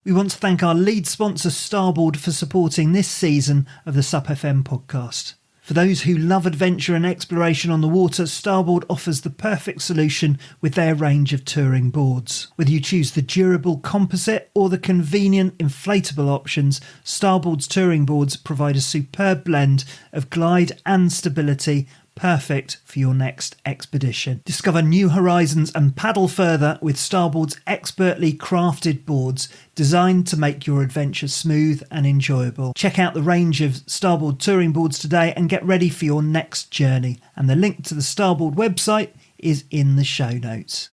We want to thank our lead sponsor Starboard for supporting this season of the SUPfm podcast. For those who love adventure and exploration on the water, Starboard offers the perfect solution with their range of touring boards. Whether you choose the durable composite or the convenient inflatable options, Starboard's touring boards provide a superb blend of glide and stability, perfect for your next expedition. Discover new horizons and paddle further with Starboard's expertly crafted boards designed to make your adventure smooth and enjoyable. Check out the range of Starboard touring boards today and get ready for your next journey. And the link to the Starboard website is in the show notes.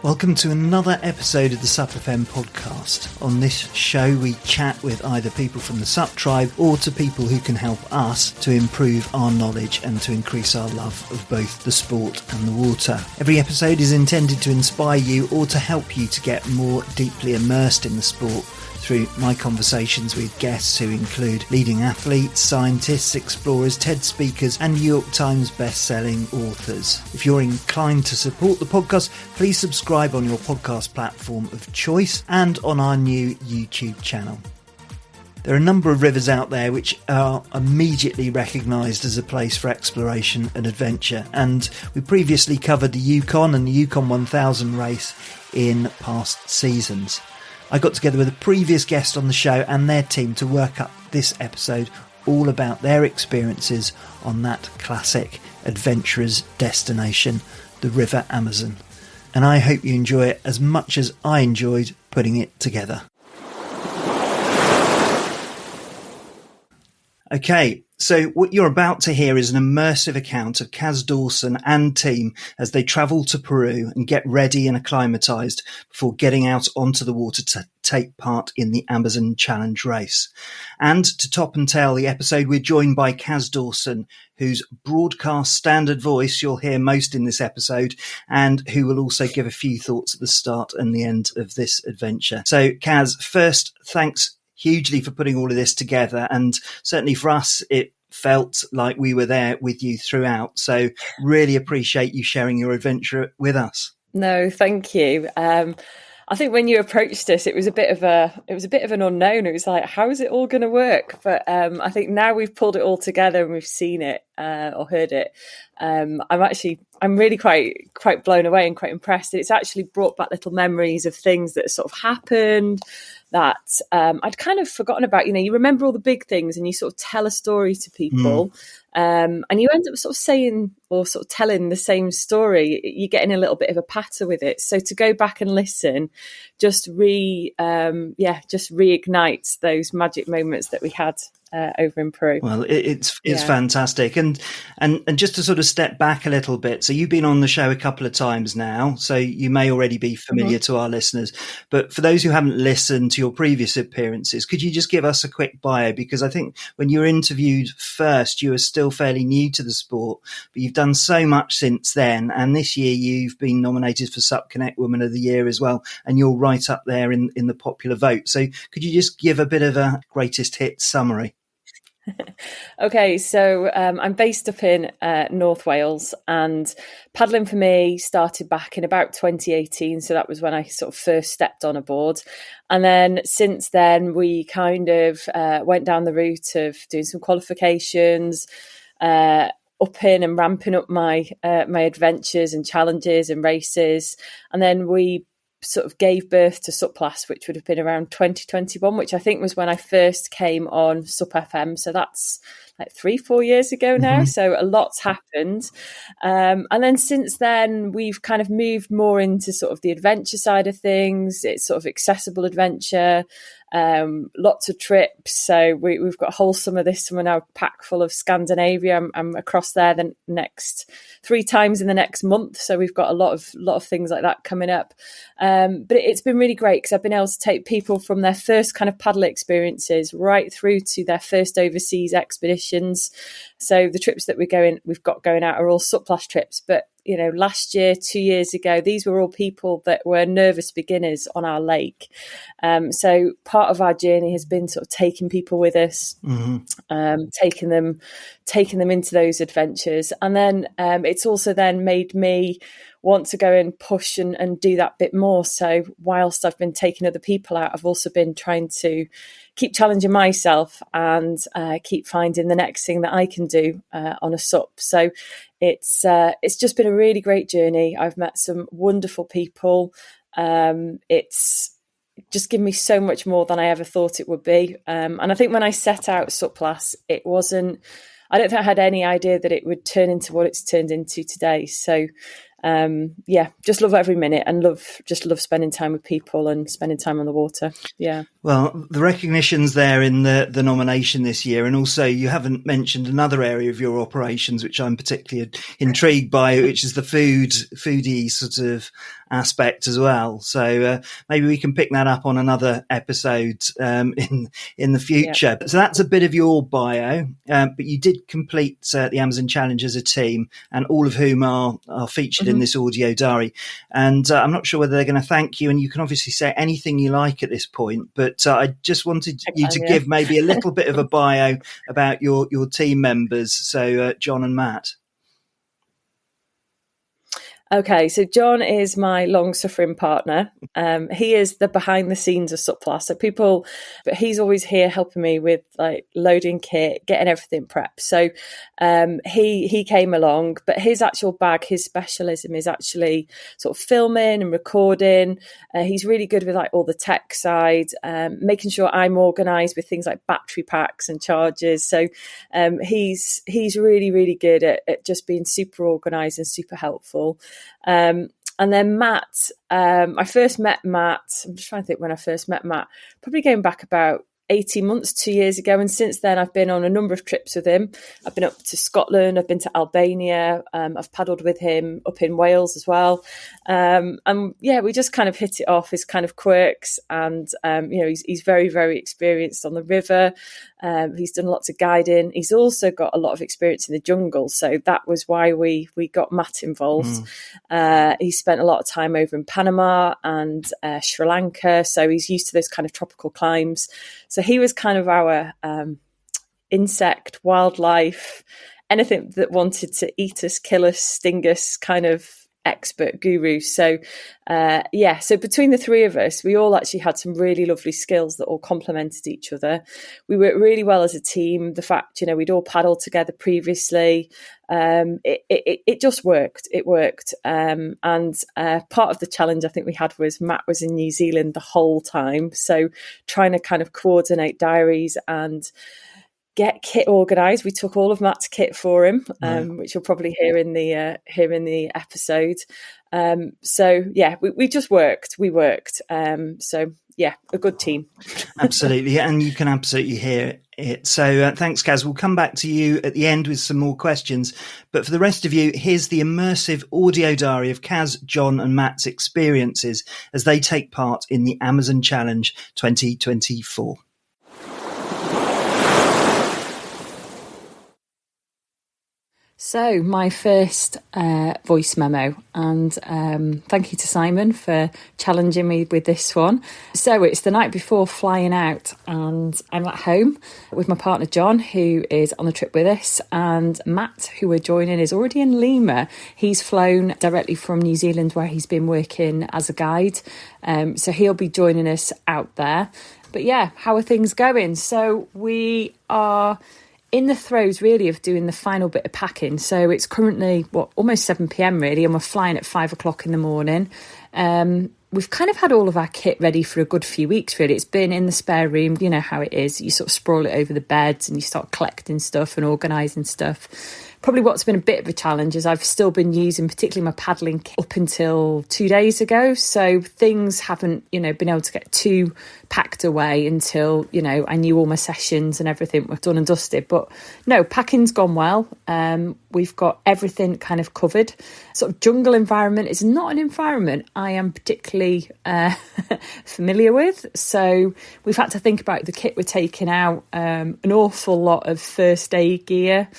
Welcome to another episode of the SUPfm podcast. On this show we chat with either people from the SUP tribe or to people who can help us to improve our knowledge and to increase our love of both the sport and the water. Every episode is intended to inspire you or to help you to get more deeply immersed in the sport through my conversations with guests who include leading athletes, scientists, explorers, TED speakers and New York Times best-selling authors. If you're inclined to support the podcast, please subscribe on your podcast platform of choice and on our new YouTube channel. There are a number of rivers out there which are immediately recognised as a place for exploration and adventure, and we previously covered the Yukon and the Yukon 1000 race in past seasons. I got together with a previous guest on the show and their team to work up this episode all about their experiences on that classic adventurer's destination, the River Amazon. And I hope you enjoy it as much as I enjoyed putting it together. Okay, so what you're about to hear is an immersive account of Kaz Dawson and team as they travel to Peru and get ready and acclimatised before getting out onto the water to take part in the Amazon Challenge race. And to top and tail the episode, we're joined by Kaz Dawson, whose broadcast standard voice you'll hear most in this episode, and who will also give a few thoughts at the start and the end of this adventure. So Kaz, first, thanks hugely for putting all of this together, and certainly for us it felt like we were there with you throughout, so really appreciate you sharing your adventure with us. No, thank you. I think when you approached us, it was a bit of an unknown. It was like, how is it all going to work? But I think now we've pulled it all together and we've seen it or heard it. I'm really quite blown away and quite impressed. It's actually brought back little memories of things that sort of happened that I'd kind of forgotten about. You know, you remember all the big things and you sort of tell a story to people and you end up sort of saying or sort of telling the same story. You're getting a little bit of a patter with it. So to go back and listen just reignites those magic moments that we had over in Peru. Well, it's fantastic. And just to sort of step back a little bit, so you've been on the show a couple of times now, so you may already be familiar to our listeners. But for those who haven't listened to your previous appearances, could you just give us a quick bio? Because I think when you were interviewed first, you were still fairly new to the sport, but you've done so much since then. And this year you've been nominated for SUP Connect Woman of the Year as well. And you're right up there in the popular vote. So could you just give a bit of a greatest hits summary? Okay, so I'm based up in North Wales, and paddling for me started back in about 2018. So that was when I sort of first stepped on a board. And then since then, we kind of went down the route of doing some qualifications, upping and ramping up my adventures and challenges and races. And then we sort of gave birth to SUP Lass, which would have been around 2021, which I think was when I first came on SUPfm. So that's like 3-4 years ago now. So a lot's happened. And then since then, we've kind of moved more into sort of the adventure side of things. It's sort of accessible adventure, lots of trips. So we've got a whole summer this summer now packed full of Scandinavia. I'm across there the next 3 times in the next month. So we've got a lot of things like that coming up. But it's been really great because I've been able to take people from their first kind of paddle experiences right through to their first overseas expeditions. So the trips that we've got going out are all SUP Lass trips, but last year, 2 years ago, these were all people that were nervous beginners on our lake. So part of our journey has been sort of taking people with us, taking them into those adventures. And then it's also then made me want to go and push and do that bit more. So whilst I've been taking other people out, I've also been trying to keep challenging myself and keep finding the next thing that I can do on a SUP. So it's just been a really great journey. I've met some wonderful people. It's just given me so much more than I ever thought it would be. And I think when I set out SUP Lass, I don't think I had any idea that it would turn into what it's turned into today. So just love every minute and love spending time with people and spending time on the water. Yeah. Well, the recognition's there in the nomination this year. And also you haven't mentioned another area of your operations, which I'm particularly intrigued by, which is the foodie sort of aspect as well. So maybe we can pick that up on another episode in the future. Yep. So that's a bit of your bio, but you did complete the Amazon Challenge as a team, and all of whom are featured in this audio diary. And I'm not sure whether they're going to thank you, and you can obviously say anything you like at this point, but I just wanted you to give maybe a little bit of a bio about your team members. So John and Matt. Okay, so John is my long-suffering partner. He is the behind-the-scenes of SUP Lass. But he's always here helping me with like loading kit, getting everything prepped. So he came along, but his actual bag, his specialism is actually sort of filming and recording. He's really good with like all the tech side, making sure I'm organised with things like battery packs and chargers. So he's really, really good at just being super organised and super helpful. And then Matt, I first met Matt, I'm just trying to think when I first met Matt, probably going back about 18 months, 2 years ago. And since then, I've been on a number of trips with him. I've been up to Scotland, I've been to Albania, I've paddled with him up in Wales as well. And we just kind of hit it off, his kind of quirks. And, he's very, very experienced on the river. He's done lots of guiding. He's also got a lot of experience in the jungle. So that was why we got Matt involved. He spent a lot of time over in Panama and Sri Lanka. So he's used to those kind of tropical climes. So he was kind of our insect, wildlife, anything that wanted to eat us, kill us, sting us kind of expert guru. So so between the three of us, we all actually had some really lovely skills that all complemented each other. We worked really well as a team. The fact, we'd all paddled together previously, it just worked. It worked. And part of the challenge I think we had was Matt was in New Zealand the whole time. So trying to kind of coordinate diaries and get kit organised. We took all of Matt's kit for him, which you'll probably hear in the episode. We just worked. We worked. A good team. Absolutely, and you can absolutely hear it. So thanks, Kaz. We'll come back to you at the end with some more questions. But for the rest of you, here's the immersive audio diary of Kaz, John and Matt's experiences as they take part in the Amazon Challenge 2024. So my first voice memo, and thank you to Simon for challenging me with this one. So it's the night before flying out, and I'm at home with my partner John, who is on the trip with us, and Matt, who we're joining, is already in Lima. He's flown directly from New Zealand, where he's been working as a guide. So he'll be joining us out there. But yeah, how are things going? So we are in the throes really of doing the final bit of packing. So it's currently almost 7 p.m. really, and we're flying at 5 o'clock in the morning. We've kind of had all of our kit ready for a good few weeks really. It's been in the spare room, you know how it is. You sort of sprawl it over the beds and you start collecting stuff and organising stuff. Probably what's been a bit of a challenge is I've still been using particularly my paddling kit up until 2 days ago. So things haven't, been able to get too packed away until, I knew all my sessions and everything were done and dusted. But no, packing's gone well. We've got everything kind of covered. Sort of jungle environment is not an environment I am particularly familiar with. So we've had to think about the kit we're taking out, an awful lot of first aid gear,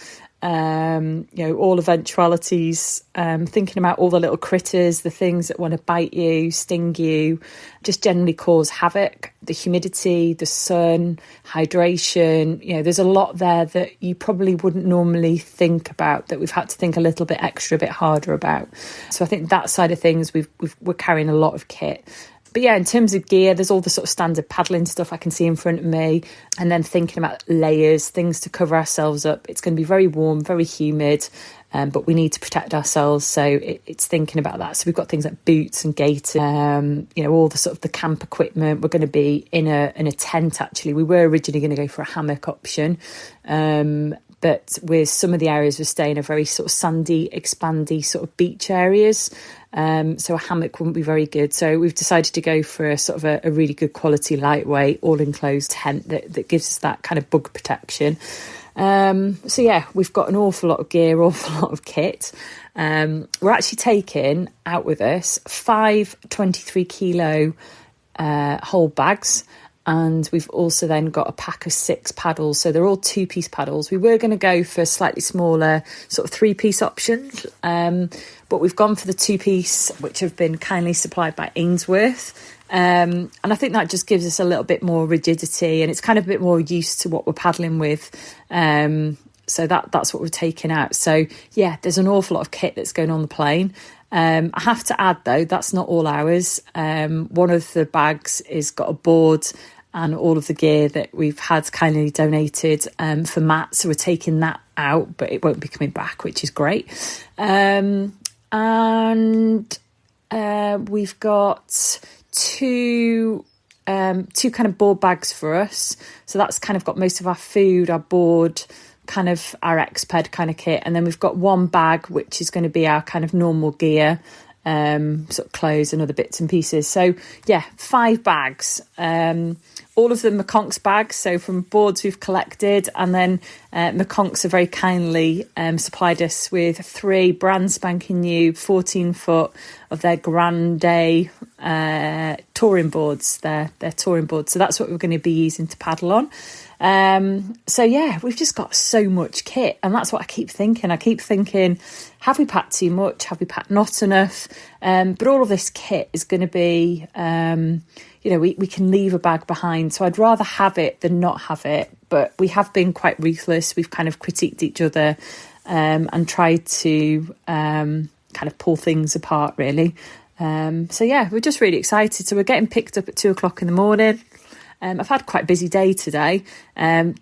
all eventualities, thinking about all the little critters, the things that want to bite you, sting you, just generally cause havoc. The humidity, the sun, hydration, there's a lot there that you probably wouldn't normally think about, that we've had to think a little bit extra, a bit harder about. So I think that side of things, we're carrying a lot of kit. But yeah, in terms of gear, there's all the sort of standard paddling stuff I can see in front of me. And then thinking about layers, things to cover ourselves up. It's going to be very warm, very humid, but we need to protect ourselves. So it's thinking about that. So we've got things like boots and gaiters, all the sort of the camp equipment. We're going to be in a tent, actually. We were originally going to go for a hammock option. But with some of the areas we're staying are very sort of sandy, expandy sort of beach areas. So a hammock wouldn't be very good. So we've decided to go for a sort of a really good quality, lightweight, all-enclosed tent that gives us that kind of bug protection. So yeah, we've got an awful lot of gear, awful lot of kit. We're actually taking out with us 5 23 kilo whole bags. And we've also then got a pack of 6 paddles. So they're all 2-piece paddles. We were going to go for slightly smaller sort of 3-piece options. But we've gone for the 2-piece, which have been kindly supplied by Ainsworth. And I think that just gives us a little bit more rigidity, and it's kind of a bit more used to what we're paddling with. So that's what we're taking out. So yeah, there's an awful lot of kit that's going on the plane. I have to add, though, that's not all ours. One of the bags has got a board and all of the gear that we've had kindly donated for Matt. So we're taking that out, but it won't be coming back, which is great. And we've got two kind of board bags for us. So that's kind of got most of our food, our board, kind of our Xped kind of kit, and then we've got one bag which is going to be our kind of normal gear, sort of clothes and other bits and pieces. So yeah, 5 bags, all of them McConk's bags, so from boards we've collected, and then McConk's have very kindly supplied us with 3 brand spanking new 14-foot of their Grande touring boards, their touring boards. So that's what we're going to be using to paddle on. So yeah, we've just got so much kit, and that's what I keep thinking. Have we packed too much? Have we packed not enough? But all of this kit is going to be, we can leave a bag behind. So I'd rather have it than not have it. But we have been quite ruthless. We've kind of critiqued each other and tried to kind of pull things apart, really. So yeah, we're just really excited. So we're getting picked up at 2:00 in the morning. I've had quite a busy day today,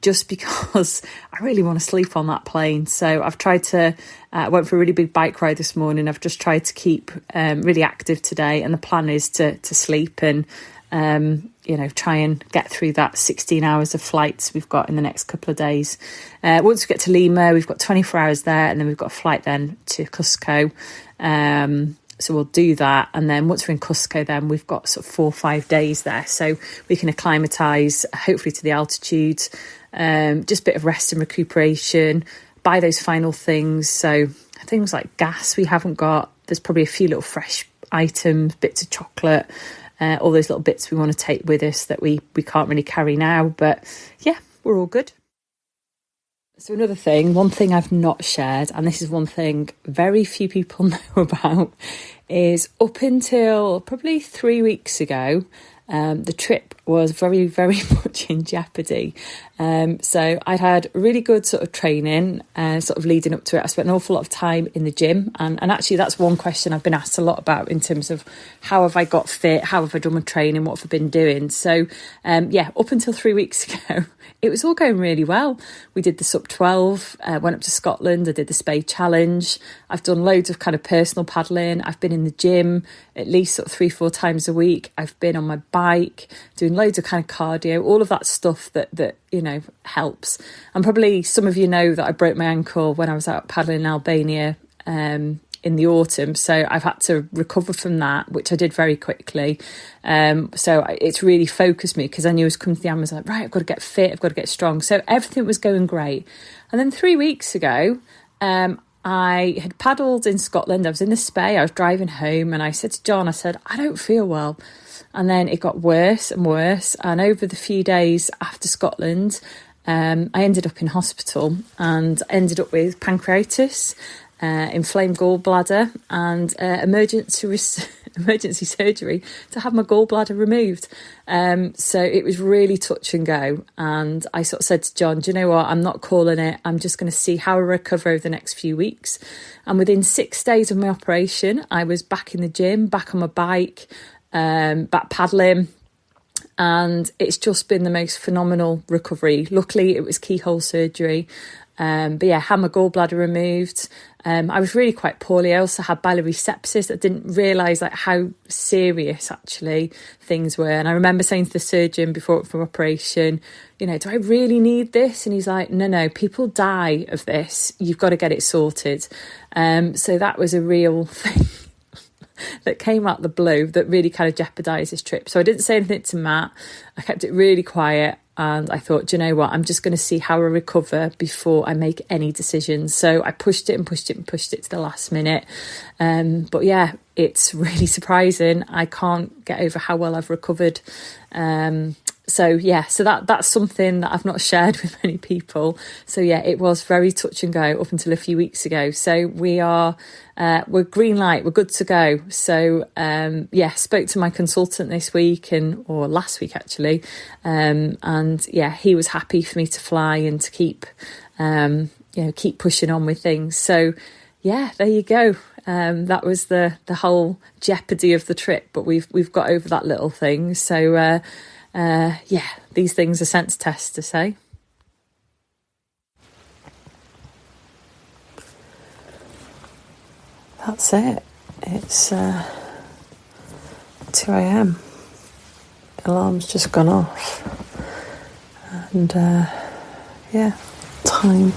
just because I really want to sleep on that plane. So I've tried to, I went for a really big bike ride this morning. I've just tried to keep really active today. And the plan is to sleep and, try and get through that 16 hours of flights we've got in the next couple of days. Once we get to Lima, we've got 24 hours there, and then we've got a flight then to Cusco. So we'll do that. And then once we're in Cusco, then we've got sort of 4 or 5 days there. So we can acclimatise, hopefully, to the altitude, just a bit of rest and recuperation, buy those final things. So things like gas we haven't got. There's probably a few little fresh items, bits of chocolate, all those little bits we want to take with us that we can't really carry now. But yeah, we're all good. So one thing I've not shared, and this is one thing very few people know about, is up until probably 3 weeks ago, the trip was very, very much in jeopardy. So I'd had really good sort of training, sort of leading up to it. I spent an awful lot of time in the gym, and actually that's one question I've been asked a lot about in terms of how have I got fit, how have I done my training, what have I been doing. So up until 3 weeks ago, it was all going really well. We did the SUP 12, went up to Scotland, I did the Spade Challenge. I've done loads of kind of personal paddling. I've been in the gym at least sort of 3-4 times a week. I've been on my bike, doing loads of kind of cardio, all of that stuff that helps. And probably some of you know that I broke my ankle when I was out paddling in Albania in the autumn. So I've had to recover from that, which I did very quickly. So it's really focused me, because I knew I was coming to the end, I was like, right, I've got to get fit, I've got to get strong. So everything was going great. And then 3 weeks ago, I had paddled in Scotland. I was in the Spey, I was driving home, and I said to John, I don't feel well. And then it got worse and worse. And over the few days after Scotland, I ended up in hospital and ended up with pancreatitis, inflamed gallbladder, and emergency surgery to have my gallbladder removed. So it was really touch and go. And I sort of said to John, do you know what? I'm not calling it. I'm just going to see how I recover over the next few weeks. And within 6 days of my operation, I was back in the gym, back on my bike, back paddling. And it's just been the most phenomenal recovery. Luckily, it was keyhole surgery. But yeah, had my gallbladder removed. I was really quite poorly. I also had biliary sepsis. I didn't realise like how serious actually things were. And I remember saying to the surgeon before operation, do I really need this? And he's like, no, people die of this. You've got to get it sorted. So that was a real thing that came out the blue that really kind of jeopardised this trip. So I didn't say anything to Matt. I kept it really quiet. And I thought, do you know what? I'm just going to see how I recover before I make any decisions. So I pushed it to the last minute. But yeah, it's really surprising. I can't get over how well I've recovered. So that's something that I've not shared with many people. So yeah, it was very touch and go up until a few weeks ago. So we're green light, we're good to go. So spoke to my consultant this week or last week actually. And yeah, he was happy for me to fly and to keep pushing on with things. So yeah, there you go. That was the whole jeopardy of the trip, but we've got over that little thing. So these things are sense tests to say. That's it. It's 2 a.m. Alarm's just gone off. And time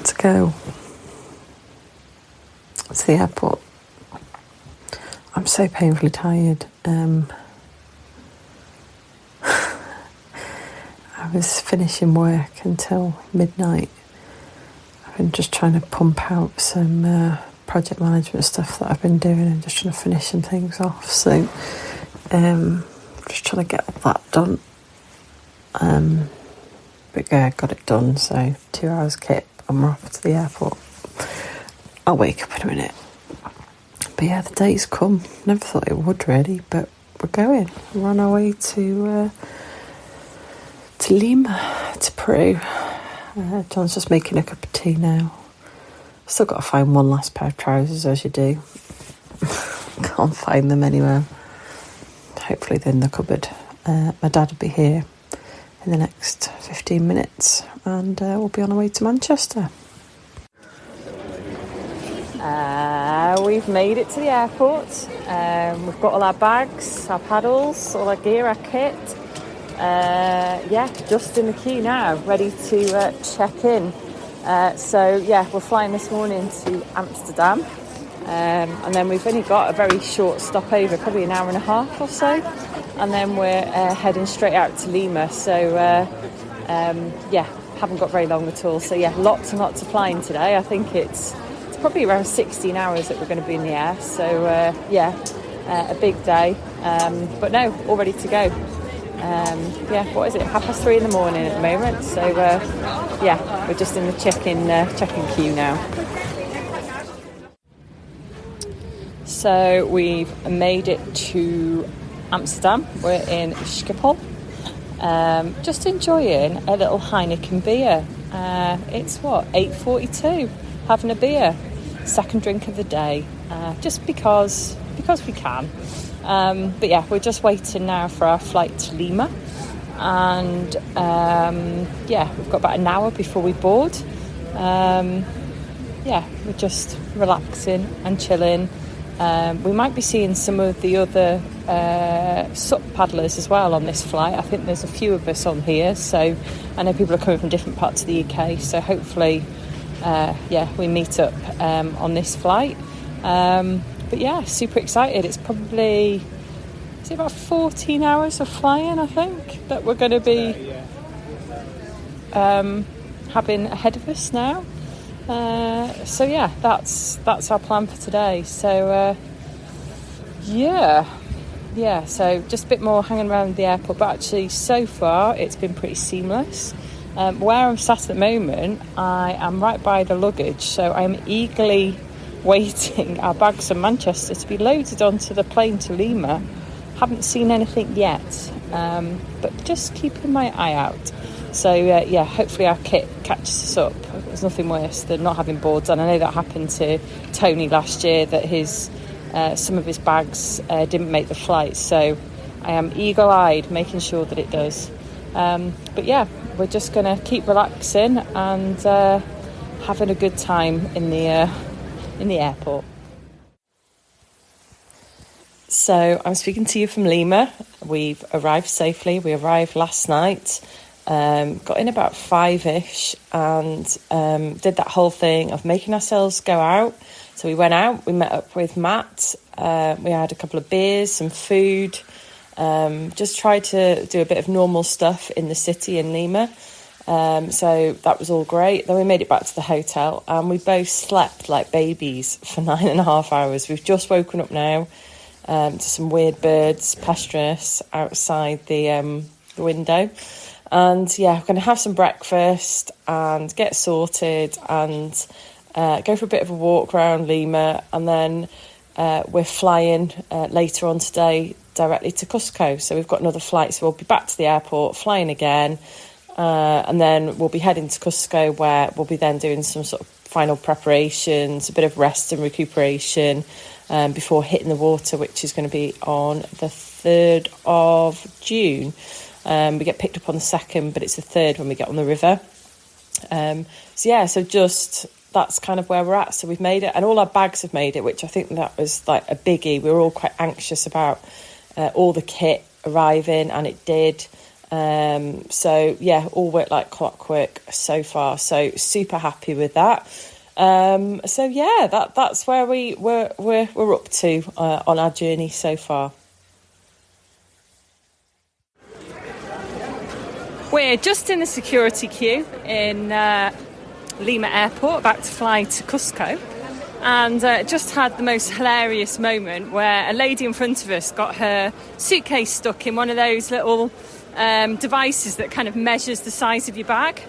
to go to the airport. I'm so painfully tired. I was finishing work until midnight. I've been just trying to pump out some project management stuff that I've been doing and just trying to finish some things off. So just trying to get all that done. But yeah, got it done. So 2 hours kip and we're off to the airport. I'll wake up in a minute. But yeah, the day's come. Never thought it would really, but we're going. We're on our way to Lima, to Peru. John's just making a cup of tea now. Still got to find one last pair of trousers, as you do. Can't find them anywhere. Hopefully they're in the cupboard. My dad will be here in the next 15 minutes and we'll be on our way to Manchester. We've made it to the airport. We've got all our bags, our paddles, all our gear, our kit. Just in the queue now, ready to check in. We're flying this morning to Amsterdam, and then we've only got a very short stopover, probably an hour and a half or so, and then we're heading straight out to Lima. So haven't got very long at all. So yeah, lots and lots of flying today. I think it's probably around 16 hours that we're going to be in the air. So a big day, but no, all ready to go. What is it? 3:30 in the morning at the moment. So we're just in the check-in queue now. So we've made it to Amsterdam. We're in Schiphol. Just enjoying a little Heineken beer. It's 8:42. Having a beer, second drink of the day, just because we can. We're just waiting now for our flight to Lima, and we've got about an hour before we board. We're just relaxing and chilling. We might be seeing some of the other SUP paddlers as well on this flight. I think there's a few of us on here, so I know people are coming from different parts of the UK, so hopefully we meet up on this flight. Super excited. It's probably about 14 hours of flying, I think, that we're going to be having ahead of us now. That's our plan for today. So so just a bit more hanging around the airport, but actually so far it's been pretty seamless. Where I'm sat at the moment, I am right by the luggage, so I'm eagerly waiting our bags from Manchester to be loaded onto the plane to Lima. Haven't seen anything yet, but just keeping my eye out. So hopefully our kit catches us up. There's nothing worse than not having boards, and I know that happened to Tony last year, that his some of his bags didn't make the flight, so I am eagle-eyed making sure that it does. But yeah, we're just going to keep relaxing and having a good time in the airport. So I'm speaking to you from Lima. We've arrived safely. We arrived last night, got in about 5ish, and did that whole thing of making ourselves go out. So we went out, we met up with Matt, we had a couple of beers, some food, just tried to do a bit of normal stuff in the city in Lima. So that was all great. Then we made it back to the hotel, and we both slept like babies for 9.5 hours. We've just woken up now to some weird birds pestering us outside the window. And yeah, we're going to have some breakfast and get sorted and go for a bit of a walk around Lima. And then we're flying later on today directly to Cusco. So we've got another flight, so we'll be back to the airport, flying again. And then we'll be heading to Cusco, where we'll be then doing some sort of final preparations, a bit of rest and recuperation before hitting the water, which is going to be on the 3rd of June. We get picked up on the 2nd, but it's the 3rd when we get on the river. So just that's kind of where we're at. So we've made it, and all our bags have made it, which I think that was like a biggie. We were all quite anxious about all the kit arriving, and it did. All worked like clockwork so far. So super happy with that. That's where we're up to on our journey so far. We're just in the security queue in Lima Airport, about to fly to Cusco, and just had the most hilarious moment where a lady in front of us got her suitcase stuck in one of those little devices that kind of measures the size of your bag.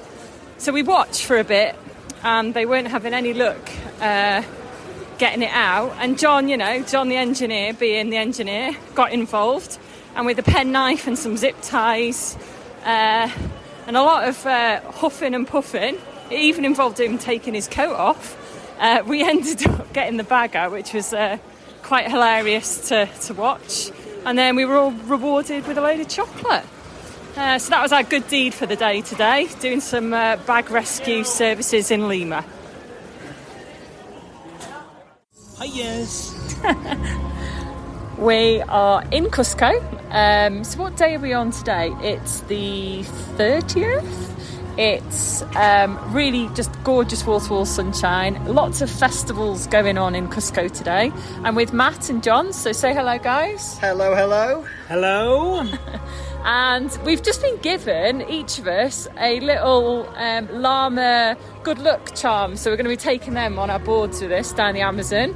So we watched for a bit, and they weren't having any luck getting it out. And John the engineer, being the engineer, got involved, and with a penknife and some zip ties and a lot of huffing and puffing, it even involved him taking his coat off. We ended up getting the bag out, which was quite hilarious to watch. And then we were all rewarded with a load of chocolate. So that was our good deed for the day today, doing some bag rescue services in Lima. Hi, yes. We are in Cusco. So what day are we on today? It's the 30th. It's really just gorgeous wall-to-wall sunshine. Lots of festivals going on in Cusco today. I'm with Matt and John, so say hello, guys. Hello, hello. Hello. And we've just been given, each of us, a little llama good luck charm. So we're going to be taking them on our boards with us down the Amazon.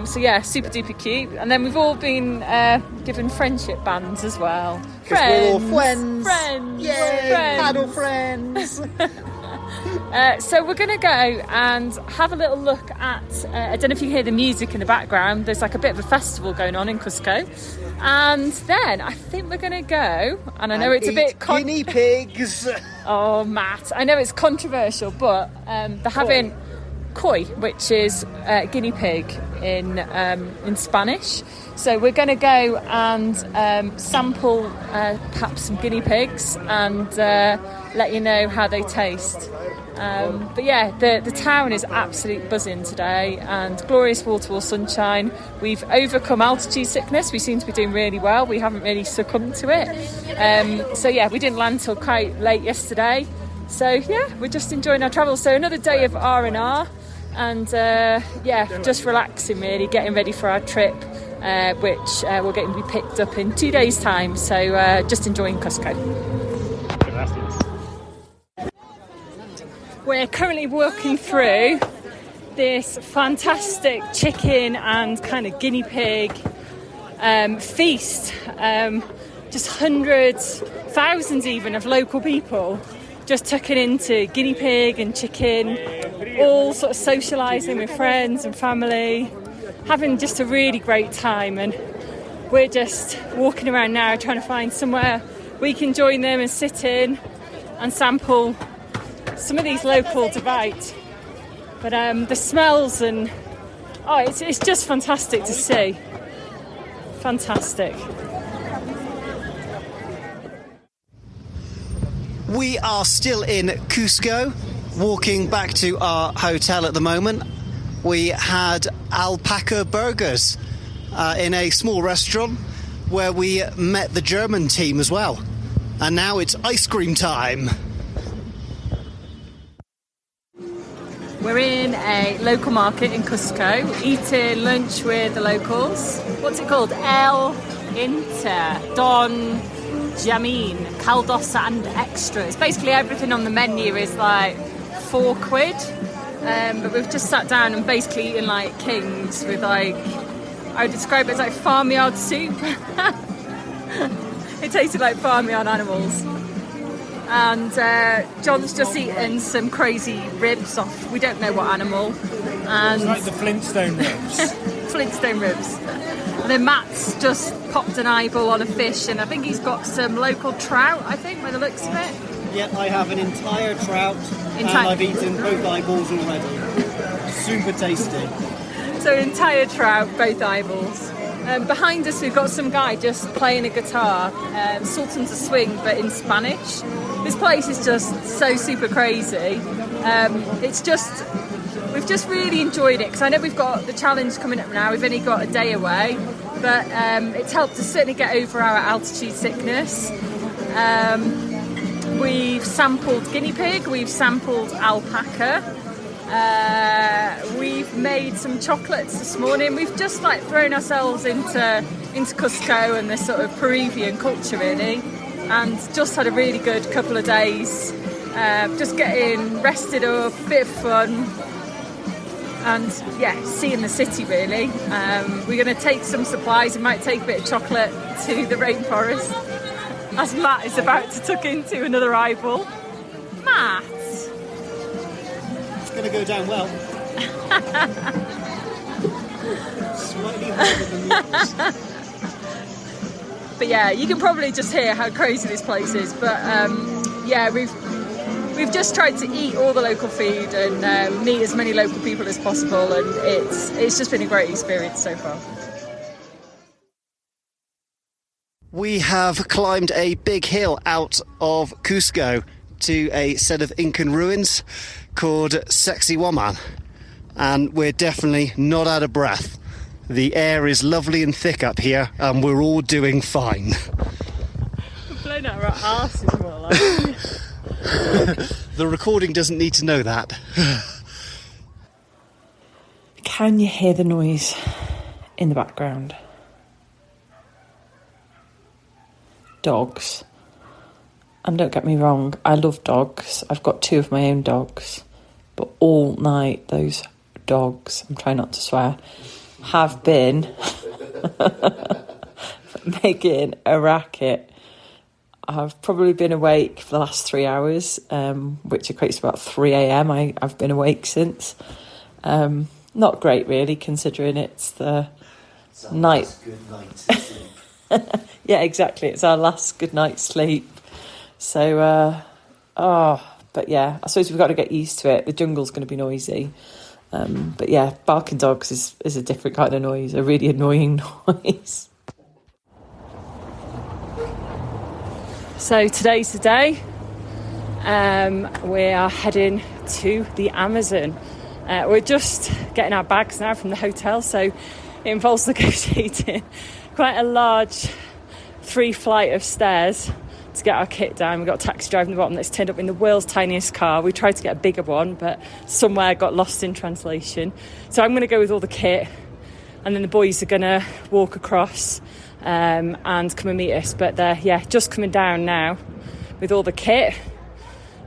Super duper cute. And then we've all been given friendship bands as well. We're all friends. Yay, paddle friends. So we're going to go and have a little look at, I don't know if you hear the music in the background, there's like a bit of a festival going on in Cusco. And then I think we're going to go, and I know it's a bit... guinea pigs. Oh, Matt, I know it's controversial, but they're having koi, which is guinea pig in Spanish. So we're going to go and sample perhaps some guinea pigs and let you know how they taste. The town is absolutely buzzing today, and glorious wall-to-wall sunshine. We've overcome altitude sickness. We seem to be doing really well. We haven't really succumbed to it. We didn't land till quite late yesterday. So we're just enjoying our travel. So another day of R&R, and just relaxing, really, getting ready for our trip, which we're going to be picked up in 2 days' time. So just enjoying Cusco. We're currently walking through this fantastic chicken and kind of guinea pig feast. Just hundreds, thousands even, of local people just tucking into guinea pig and chicken, all sort of socialising with friends and family, having just a really great time. And we're just walking around now trying to find somewhere we can join them and sit in and sample some of these local delights. But the smells and it's just fantastic to see. Fantastic. We are still in Cusco, walking back to our hotel at the moment. We had alpaca burgers in a small restaurant where we met the German team as well. And now it's ice cream time. We're in a local market in Cusco, eating lunch with the locals. What's it called? El Inter Don Jamin, Caldosa and extras. Basically everything on the menu is like £4. But we've just sat down and basically eaten like kings with like, I would describe it as like farmyard soup. It tasted like farmyard animals. And John's just eaten some crazy ribs off, we don't know what animal. And it's like the Flintstone ribs. Flintstone ribs. And then Matt's just popped an eyeball on a fish, and I think he's got some local trout, I think, by the looks of it. Yep, I have an entire trout, and I've eaten both eyeballs already. Super tasty. So entire trout, both eyeballs. Behind us we've got some guy just playing a guitar, Sultans of Swing, but in Spanish. This place is just so super crazy. We've just really enjoyed it, because I know we've got the challenge coming up now. We've only got a day away, but it's helped us certainly get over our altitude sickness. We've sampled guinea pig, we've sampled alpaca, we've made some chocolates this morning. We've just like thrown ourselves into Cusco and this sort of Peruvian culture really, and just had a really good couple of days, just getting rested up, a bit of fun, and seeing the city really. We're going to take some supplies. We might take a bit of chocolate to the rainforest, as Matt is about to tuck into another eyeball. Matt! It's going to go down well. Slightly harder than the others. But yeah, you can probably just hear how crazy this place is. But we've just tried to eat all the local food and meet as many local people as possible, and it's just been a great experience so far. We have climbed a big hill out of Cusco to a set of Incan ruins called Sexy Woman, and we're definitely not out of breath. The air is lovely and thick up here, and we're all doing fine. We're blowing out our arses more like. The recording doesn't need to know that. Can you hear the noise in the background? Dogs. And don't get me wrong, I love dogs. I've got 2 of my own dogs. But all night, those dogs, I'm trying not to swear, have been making a racket. I've probably been awake for the last 3 hours, which equates to about 3 a.m. I've been awake since. Not great, really, considering it's the night. Good night sleep. Yeah, exactly. It's our last good night's sleep. So, but yeah, I suppose we've got to get used to it. The jungle's going to be noisy. But yeah, barking dogs is a different kind of noise, a really annoying noise. So today's the day. We are heading to the Amazon. We're just getting our bags now from the hotel, so it involves negotiating quite a large 3-flight of stairs to get our kit down. We've got a taxi driver in the bottom that's turned up in the world's tiniest car. We tried to get a bigger one, but somewhere got lost in translation. So I'm going to go with all the kit, and then the boys are going to walk across and come and meet us. But they're, just coming down now with all the kit.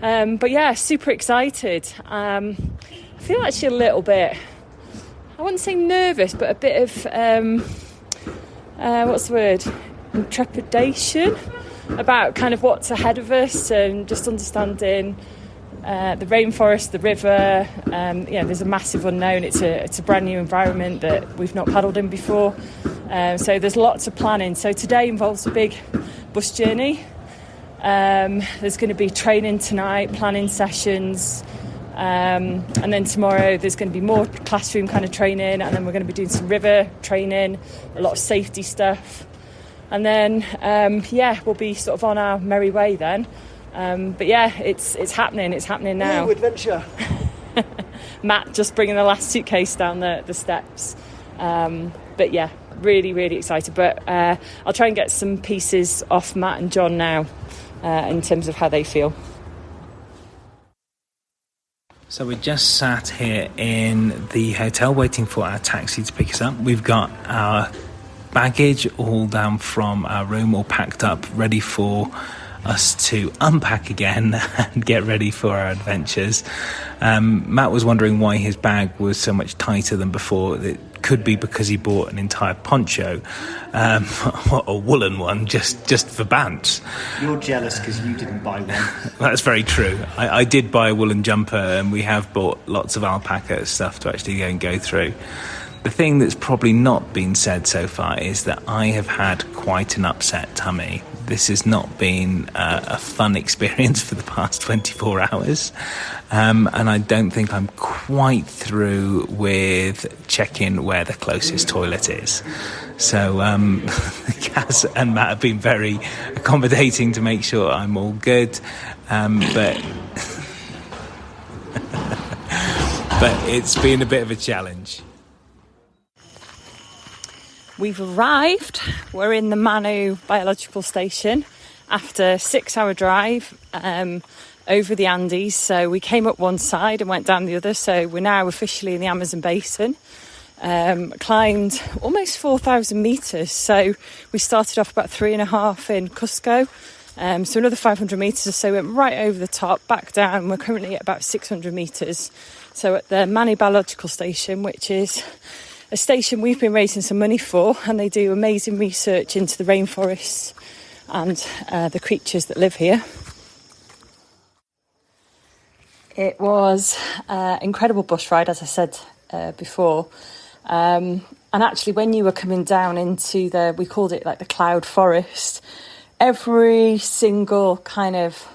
But yeah, super excited. I feel actually a little bit, I wouldn't say nervous, but a bit of, what's the word? Trepidation. about kind of what's ahead of us and just understanding the rainforest, the river. There's a massive unknown. It's a brand new environment that we've not paddled in before. So there's lots of planning. So today involves a big bus journey. There's going to be training tonight, planning sessions. And then tomorrow there's going to be more classroom kind of training, and then we're going to be doing some river training, a lot of safety stuff. And then, we'll be sort of on our merry way then. It's happening now. Ooh, adventure. Matt just bringing the last suitcase down the steps. Really, really excited. But I'll try and get some pieces off Matt and John now in terms of how they feel. So we just sat here in the hotel waiting for our taxi to pick us up. We've got our baggage all down from our room, all packed up, ready for us to unpack again and get ready for our adventures. Matt was wondering why his bag was so much tighter than before. It could be because he bought an entire poncho, a woolen one, just for bants. You're jealous because you didn't buy one. That's very true. I did buy a woolen jumper, and we have bought lots of alpaca stuff to actually go through. The thing that's probably not been said so far is that I have had quite an upset tummy. This has not been a fun experience for the past 24 hours. And I don't think I'm quite through with checking where the closest toilet is. So Kaz and Matt have been very accommodating to make sure I'm all good. But it's been a bit of a challenge. We've arrived. We're in the Manu Biological Station after a 6-hour drive over the Andes. So we came up one side and went down the other. So we're now officially in the Amazon basin. Climbed almost 4,000 metres. So we started off about 3.5 in Cusco. So another 500 metres or so, went right over the top, back down. We're currently at about 600 metres. So at the Manu Biological Station, which is a station we've been raising some money for, and they do amazing research into the rainforests and the creatures that live here. It was an incredible bush ride, as I said before. And actually, when you were coming down into we called it like the cloud forest, every single kind of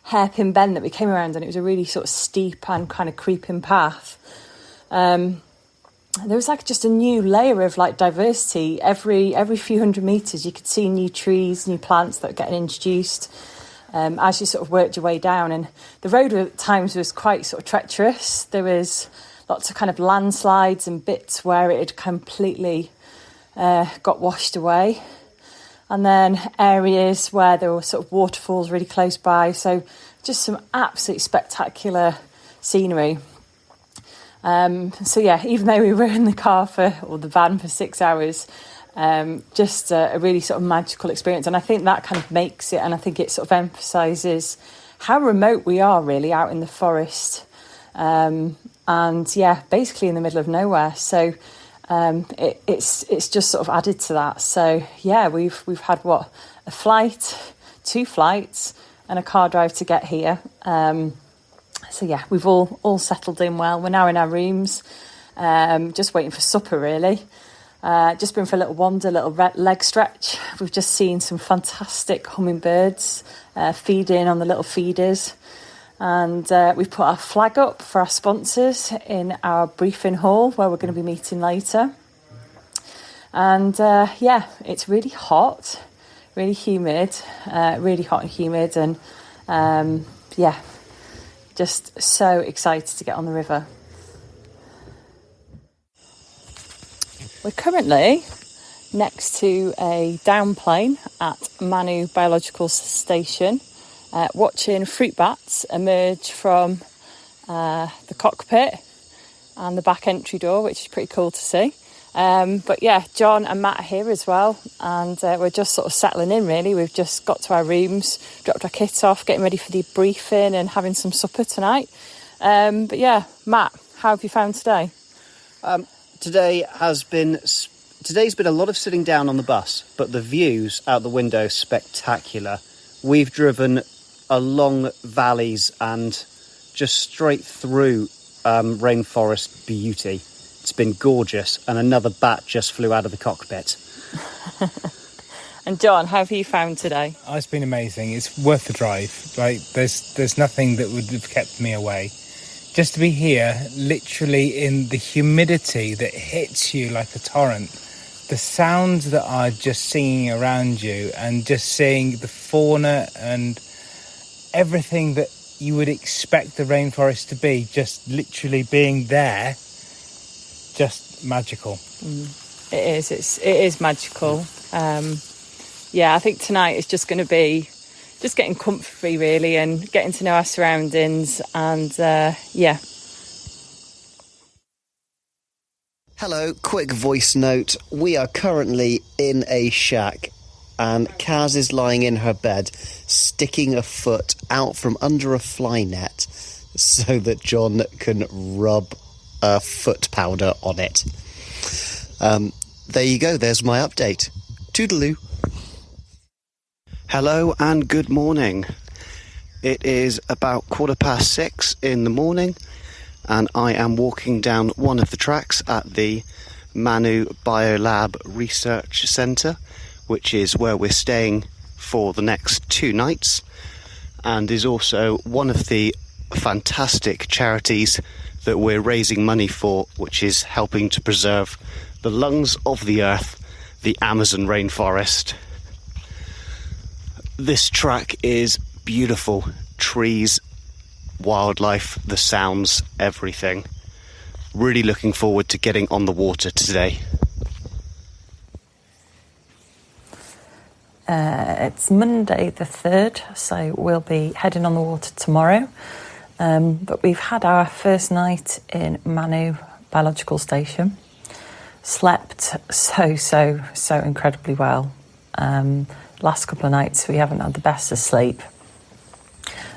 hairpin bend that we came around, and it was a really sort of steep and kind of creeping path. There was like just a new layer of like diversity. Every few hundred metres you could see new trees, new plants that were getting introduced as you sort of worked your way down. And the road at times was quite sort of treacherous. There was lots of kind of landslides and bits where it had completely got washed away. And then areas where there were sort of waterfalls really close by. So just some absolutely spectacular scenery. Even though we were in the car or the van for 6 hours, just a really sort of magical experience. And I think that kind of makes it, and I think it sort of emphasises how remote we are really out in the forest. Basically in the middle of nowhere. So it's just sort of added to that. So yeah, we've had a flight, 2 flights, and a car drive to get here. We've all settled in well. We're now in our rooms, just waiting for supper really. Just been for a little wander, little leg stretch. We've just seen some fantastic hummingbirds feeding on the little feeders. And we've put our flag up for our sponsors in our briefing hall where we're going to be meeting later. And it's really hot, really humid, really hot and humid. And just so excited to get on the river. We're currently next to a downplane at Manu Biological Station, watching fruit bats emerge from the cockpit and the back entry door, which is pretty cool to see. John and Matt are here as well, and we're just sort of settling in really. We've just got to our rooms, dropped our kit off, getting ready for the briefing and having some supper tonight. Matt, how have you found today? Today's been a lot of sitting down on the bus, but the views out the window spectacular. we've driven along valleys and just straight through rainforest beauty. It's been gorgeous, and another bat just flew out of the cockpit. And John, how have you found today? Oh, it's been amazing. It's worth the drive. Like, there's nothing that would have kept me away. Just to be here, literally in the humidity that hits you like a torrent, the sounds that are just singing around you, and just seeing the fauna and everything that you would expect the rainforest to be, just literally being there, just magical. It is magical. I think tonight is just going to be just getting comfy, really, and getting to know our surroundings, and Hello, quick voice note. We are currently in a shack, and Kaz is lying in her bed, sticking a foot out from under a fly net so that John can rub foot powder on it. There you go, there's my update. Toodaloo. Hello and good morning. It is about 6:15 in the morning, and I am walking down one of the tracks at the Manu Biolab Research Centre, which is where we're staying for the next 2 nights, and is also one of the fantastic charities that we're raising money for, which is helping to preserve the lungs of the earth, the Amazon rainforest. This track is beautiful. Trees, wildlife, the sounds, everything. Really looking forward to getting on the water today. It's Monday the 3rd, so we'll be heading on the water tomorrow. But we've had our first night in Manu Biological Station. Slept so incredibly well. Last couple of nights we haven't had the best of sleep,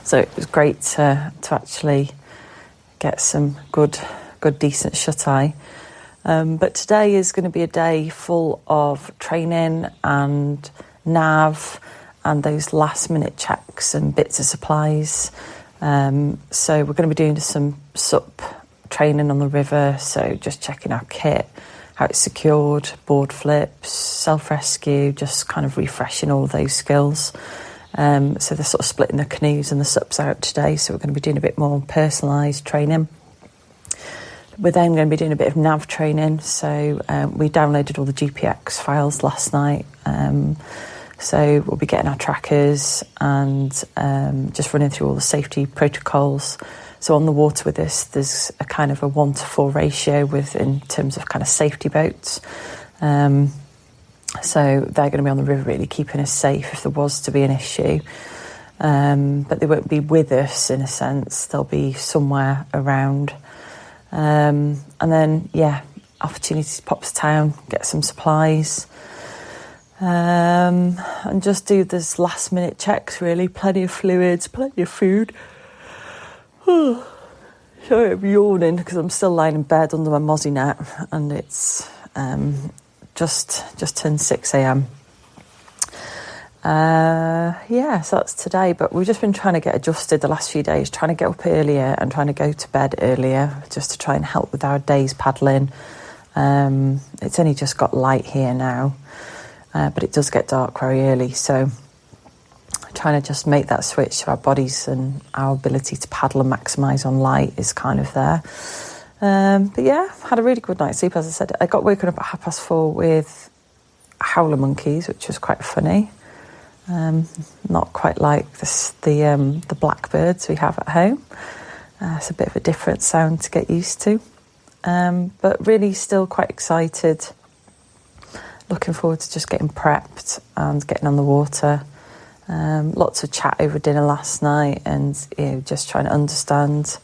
so it was great to actually get some good decent shut-eye. But today is going to be a day full of training and nav and those last minute checks and bits of supplies. So we're going to be doing some SUP training on the river, so just checking our kit, how it's secured, board flips, self-rescue, just kind of refreshing all of those skills. So they're sort of splitting the canoes and the SUPs out today, so we're going to be doing a bit more personalised training. We're then going to be doing a bit of nav training, so we downloaded all the GPX files last night. So we'll be getting our trackers and just running through all the safety protocols. So on the water with this, there's a kind of a 1-to-4 ratio in terms of kind of safety boats. So they're going to be on the river really keeping us safe if there was to be an issue. But they won't be with us in a sense. They'll be somewhere around. And then, opportunities to pop to town, get some supplies. And just do this last minute checks really. Plenty of fluids, plenty of food. Sorry, I'm yawning because I'm still lying in bed under my mozzie net, and it's just turned 6 a.m. So that's today, but we've just been trying to get adjusted the last few days, trying to get up earlier and trying to go to bed earlier, just to try and help with our days paddling. It's only just got light here now, but it does get dark very early, so trying to just make that switch to our bodies, and our ability to paddle and maximise on light is kind of there. Had a really good night's sleep. As I said, I got woken up at 4:30 with howler monkeys, which was quite funny. Not quite like the blackbirds we have at home. It's a bit of a different sound to get used to, but really still quite excited. Looking forward to just getting prepped and getting on the water. Lots of chat over dinner last night, and just trying to understand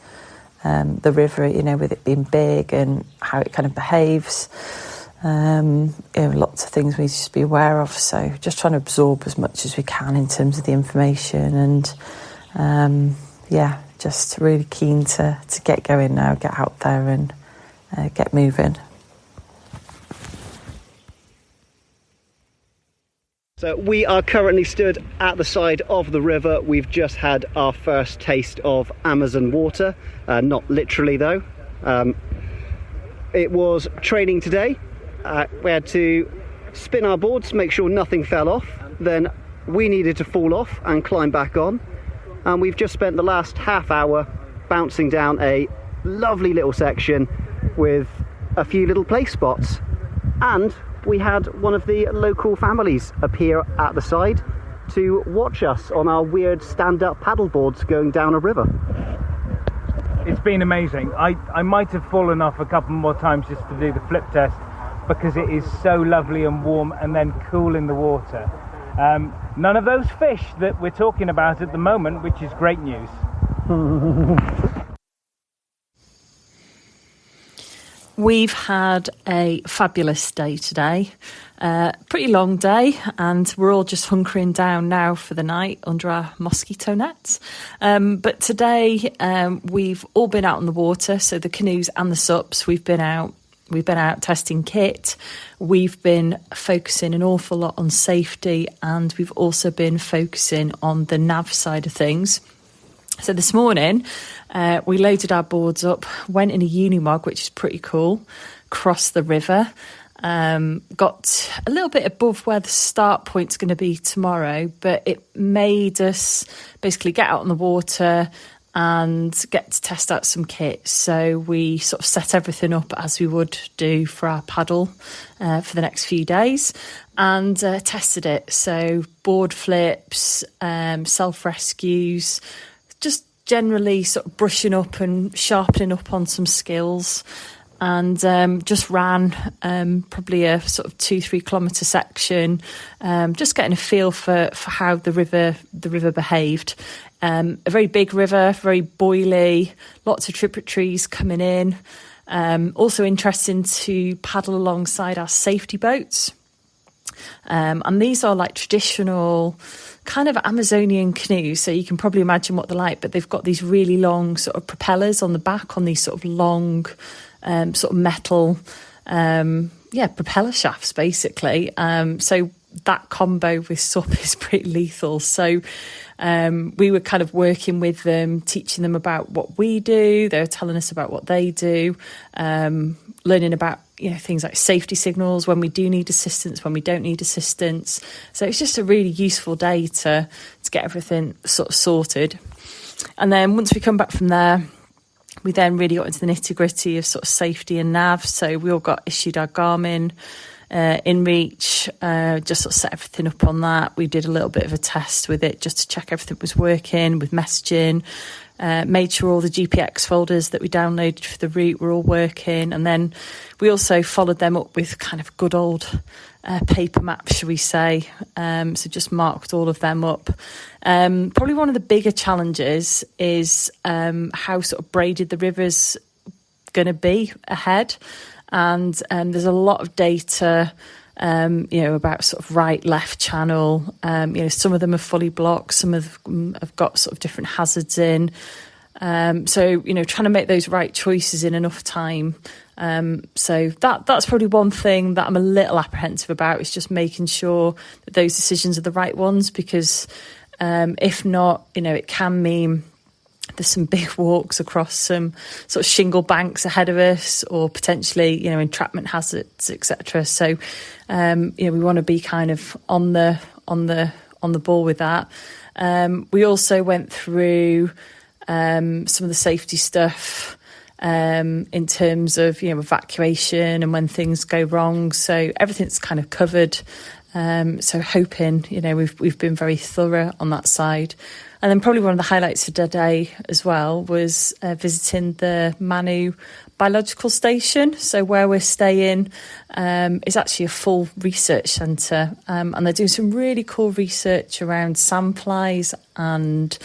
the river, with it being big and how it kind of behaves. Lots of things we need to just be aware of, so just trying to absorb as much as we can in terms of the information, and just really keen to get going now, get out there and get moving. So we are currently stood at the side of the river. We've just had our first taste of Amazon water, not literally though. It was training today. We had to spin our boards, make sure nothing fell off. Then we needed to fall off and climb back on. And we've just spent the last half hour bouncing down a lovely little section with a few little play spots. And we had one of the local families appear at the side to watch us on our weird stand-up paddleboards going down a river. It's been amazing. I might have fallen off a couple more times just to do the flip test because it is so lovely and warm and then cool in the water. None of those fish that we're talking about at the moment, which is great news. We've had a fabulous day today, pretty long day, and we're all just hunkering down now for the night under our mosquito nets. But today we've all been out on the water, so the canoes and the SUPs, we've been out testing kit. We've been focusing an awful lot on safety, and we've also been focusing on the nav side of things. So this morning, we loaded our boards up, went in a unimog, which is pretty cool, crossed the river, got a little bit above where the start point's going to be tomorrow, but it made us basically get out on the water and get to test out some kit. So we sort of set everything up as we would do for our paddle for the next few days and tested it. So board flips, self-rescues, just generally sort of brushing up and sharpening up on some skills, and just ran probably a sort of 2-3 kilometre section, just getting a feel for how the river behaved. A very big river, very boily, lots of tributaries coming in. Also interesting to paddle alongside our safety boats. And these are like traditional kind of Amazonian canoes, so you can probably imagine what they're like, but they've got these really long sort of propellers on the back on these sort of long sort of metal propeller shafts basically. So that combo with SUP is pretty lethal. So we were kind of working with them, teaching them about what we do. They were telling us about what they do, learning about things like safety signals, when we do need assistance, when we don't need assistance. So it's just a really useful day to get everything sort of sorted. And then once we come back from there, we then really got into the nitty-gritty of sort of safety and nav. So we all got issued our Garmin InReach, just sort of set everything up on that. We did a little bit of a test with it just to check everything was working with messaging, made sure all the GPX folders that we downloaded for the route were all working, and then we also followed them up with kind of good old paper maps, shall we say. So just marked all of them up. Probably one of the bigger challenges is how sort of braided the river's going to be ahead. And there's a lot of data, about sort of right, left channel. Some of them are fully blocked, some of them have got sort of different hazards in. So trying to make those right choices in enough time. So that's probably one thing that I'm a little apprehensive about, is just making sure that those decisions are the right ones, because if not, it can mean there's some big walks across some sort of shingle banks ahead of us, or potentially, entrapment hazards, etc. So, we want to be kind of on the ball with that. We also went through some of the safety stuff in terms of evacuation and when things go wrong. So everything's kind of covered. So hoping we've been very thorough on that side. And then probably one of the highlights of today as well was visiting the Manu biological station. So where we're staying is actually a full research centre, and they're doing some really cool research around sandflies and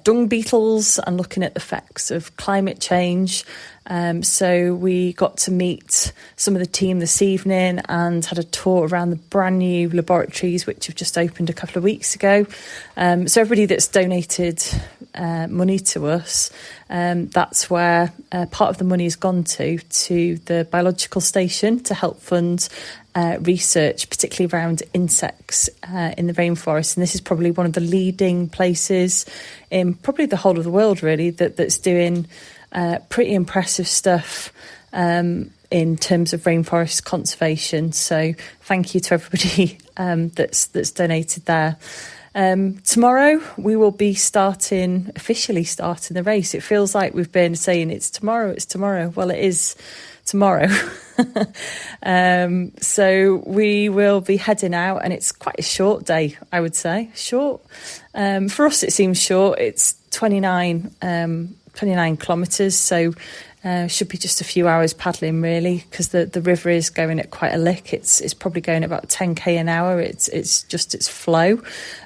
dung beetles, and looking at the effects of climate change. So we got to meet some of the team this evening and had a tour around the brand new laboratories, which have just opened a couple of weeks ago. So everybody that's donated money to us, that's where part of the money has gone to the biological station to help fund research, particularly around insects in the rainforest. And this is probably one of the leading places in probably the whole of the world, really, that's doing pretty impressive stuff in terms of rainforest conservation. So thank you to everybody that's donated there. Tomorrow we will be officially starting the race. It feels like we've been saying it's tomorrow. Well, it is tomorrow. So we will be heading out, and it's quite a short day, I would say. Short. For us, it seems short. It's 29 kilometres, so should be just a few hours paddling, really, because the river is going at quite a lick. It's probably going at about 10k an hour. It's just its flow.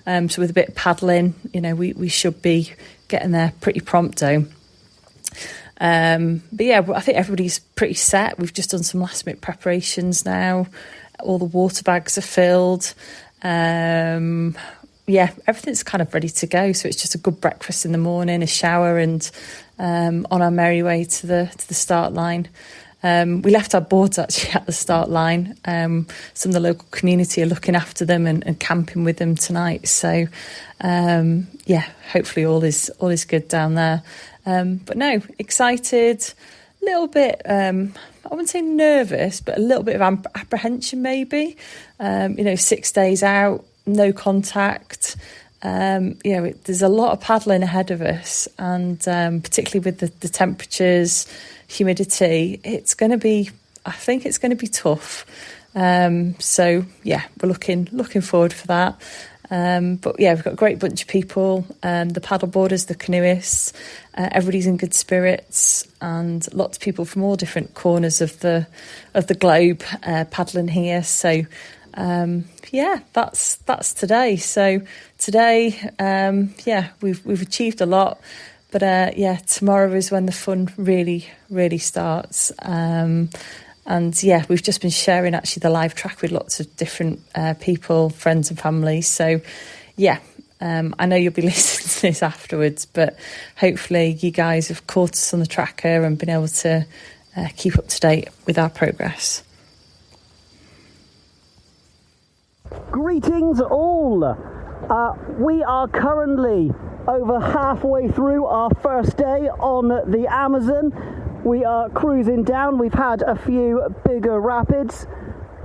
So with a bit of paddling, we should be getting there pretty prompto. But yeah, I think everybody's pretty set. We've just done some last minute preparations now. All the water bags are filled. Yeah, everything's kind of ready to go. So it's just a good breakfast in the morning, a shower, and on our merry way to the start line. We left our boards actually at the start line. Some of the local community are looking after them and camping with them tonight. So yeah, hopefully all is good down there. But no, excited, a little bit, I wouldn't say nervous, but a little bit of apprehension maybe. 6 days out, no contact. There's a lot of paddling ahead of us, and particularly with the temperatures, humidity, I think it's going to be tough. So yeah, we're looking forward for that. But yeah, we've got a great bunch of people, the paddleboarders, the canoeists, everybody's in good spirits, and lots of people from all different corners of the globe paddling here. So yeah, that's today. So today, we've achieved a lot, but yeah, tomorrow is when the fun really, really starts. And yeah, we've just been sharing actually the live track with lots of different people, friends and family. So yeah, I know you'll be listening to this afterwards, but hopefully you guys have caught us on the tracker and been able to keep up to date with our progress. Greetings all! We are currently over halfway through our first day on the Amazon. We are cruising down. We've had a few bigger rapids,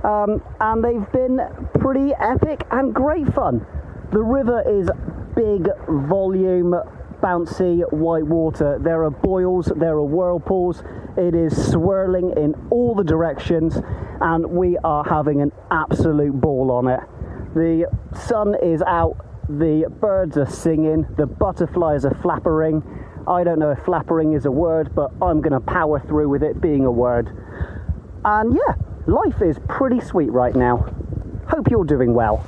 and they've been pretty epic and great fun. The river is big volume, bouncy white water. There are boils, there are whirlpools. It is swirling in all the directions, and we are having an absolute ball on it. The sun is out, the birds are singing, the butterflies are flappering. I don't know if flappering is a word, but I'm going to power through with it being a word. And yeah, life is pretty sweet right now. Hope you're doing well.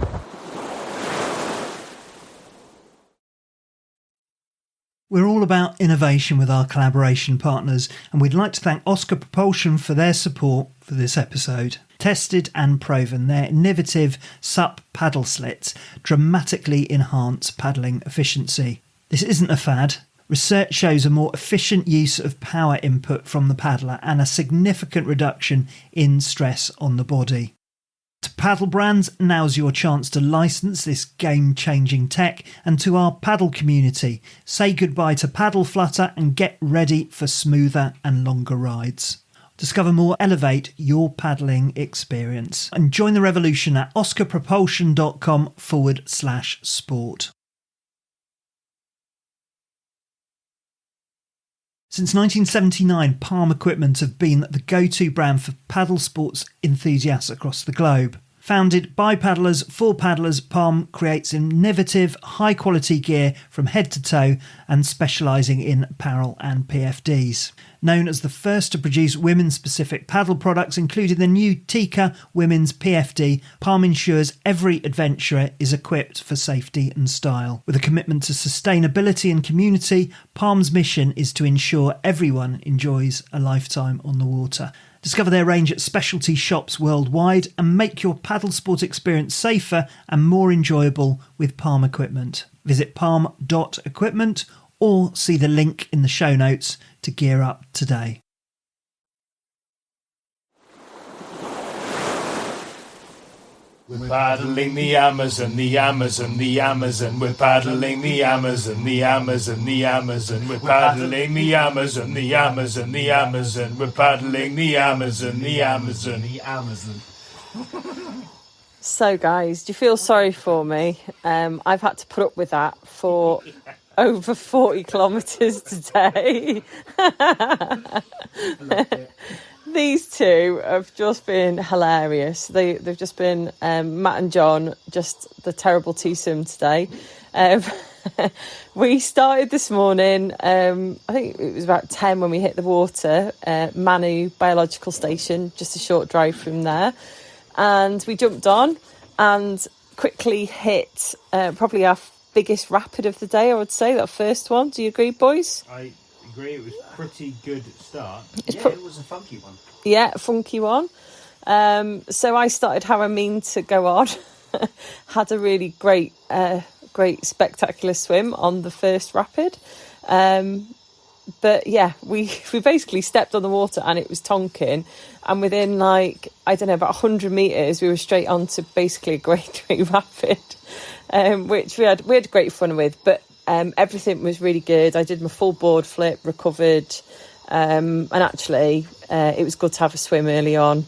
We're all about innovation with our collaboration partners, and we'd like to thank Oscar Propulsion for their support for this episode. Tested and proven, their innovative SUP paddle slits dramatically enhance paddling efficiency. This isn't a fad. Research shows a more efficient use of power input from the paddler and a significant reduction in stress on the body. To paddle brands, now's your chance to license this game-changing tech, and to our paddle community, say goodbye to paddle flutter and get ready for smoother and longer rides. Discover more, elevate your paddling experience, and join the revolution at oscarpropulsion.com/sport. Since 1979, Palm Equipment have been the go-to brand for paddle sports enthusiasts across the globe. Founded by paddlers for paddlers, Palm creates innovative, high-quality gear from head to toe and specialising in apparel and PFDs. Known as the first to produce women-specific paddle products, including the new Tika Women's PFD, Palm ensures every adventurer is equipped for safety and style. With a commitment to sustainability and community, Palm's mission is to ensure everyone enjoys a lifetime on the water. Discover their range at specialty shops worldwide and make your paddle sport experience safer and more enjoyable with Palm equipment. Visit palm.equipment or see the link in the show notes to gear up today. We're paddling the Amazon, the Amazon, the Amazon. We're paddling the Amazon, the Amazon, the Amazon. We're paddling the Amazon, the Amazon, the Amazon. We're paddling the Amazon, the Amazon, the Amazon. So, guys, do you feel sorry for me? I've had to put up with that for over 40 kilometres today. These two have just been hilarious. They've just been, Matt and John, just the terrible twosome today. We started this morning, I think it was about 10 when we hit the water, Manu Biological Station, just a short drive from there. And we jumped on and quickly hit probably our biggest rapid of the day, I would say, that first one. Do you agree, boys? I agree, it was a pretty good start. It was a funky one. Yeah, a funky one. So I started how I mean to go on. Had a really great spectacular swim on the first rapid. But yeah, we basically stepped on the water and it was tonking. And within about 100 metres, we were straight on to basically a grade 3 rapid, which we had great fun with. But everything was really good. I did my full board flip, recovered. And actually, it was good to have a swim early on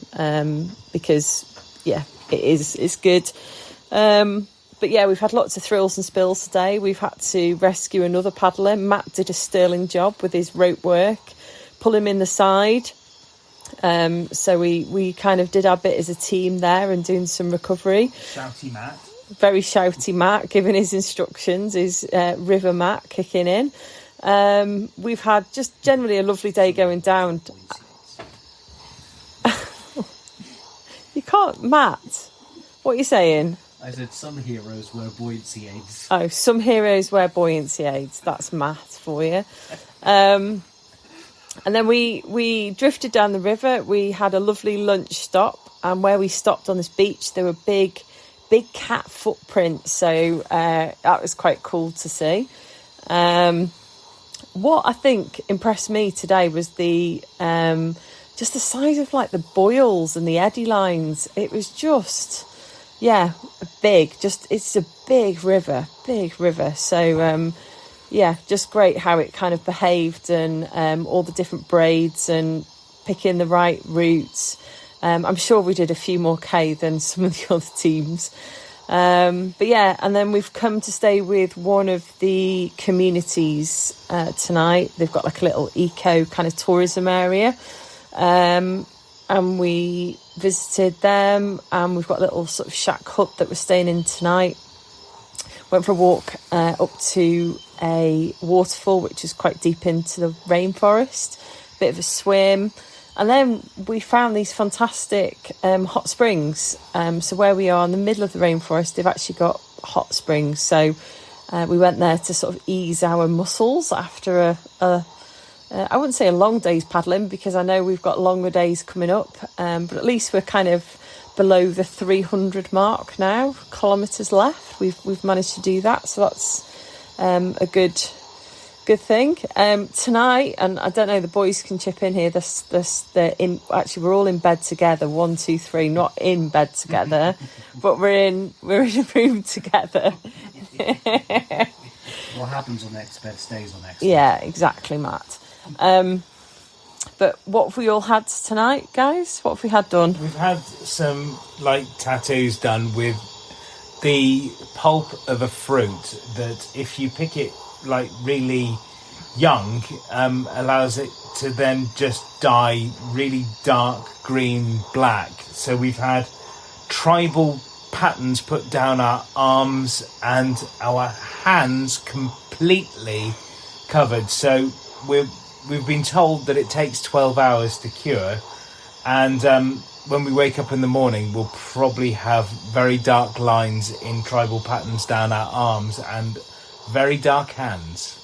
because, yeah, it's good. But yeah, we've had lots of thrills and spills today. We've had to rescue another paddler. Matt did a sterling job with his rope work, pull him in the side. So we kind of did our bit as a team there and doing some recovery. Shouty Matt. Very shouty Matt, giving his instructions, his River Matt kicking in. We've had just generally a lovely day going down. You can't, Matt. What are you saying? I said some heroes wear buoyancy aids. Oh, some heroes wear buoyancy aids. That's math for you. And then we drifted down the river. We had a lovely lunch stop, and where we stopped on this beach, there were big cat footprints. So that was quite cool to see. What I think impressed me today was the just the size of like the buoys and the eddy lines. It was just, yeah, big. It's a big river. So yeah, just great how it kind of behaved and all the different braids and picking the right routes. I'm sure we did a few more K than some of the other teams. But yeah, and then we've come to stay with one of the communities tonight. They've got like a little eco kind of tourism area. And we visited them, and we've got a little sort of shack hut that we're staying in tonight. Went for a walk up to a waterfall, which is quite deep into the rainforest. Bit of a swim. And then we found these fantastic hot springs. So where we are in the middle of the rainforest, they've actually got hot springs. So we went there to sort of ease our muscles after I wouldn't say a long day's paddling, because I know we've got longer days coming up. But at least we're kind of below the 300 mark now, kilometres left. We've managed to do that. So that's a good thing. Tonight, and I don't know, the boys can chip in here. Actually, we're all in bed together. 1, 2, 3, not in bed together, but we're in a room together. What happens on next bed stays on next. Yeah, exactly, Matt. But what have we all had tonight, guys? What have we had done? We've had some tattoos done with the pulp of a fruit that, if you pick it really young, allows it to then just dye really dark green black. So we've had tribal patterns put down our arms and our hands completely covered. So we've been told that it takes 12 hours to cure, and when we wake up in the morning, we'll probably have very dark lines in tribal patterns down our arms and very dark hands.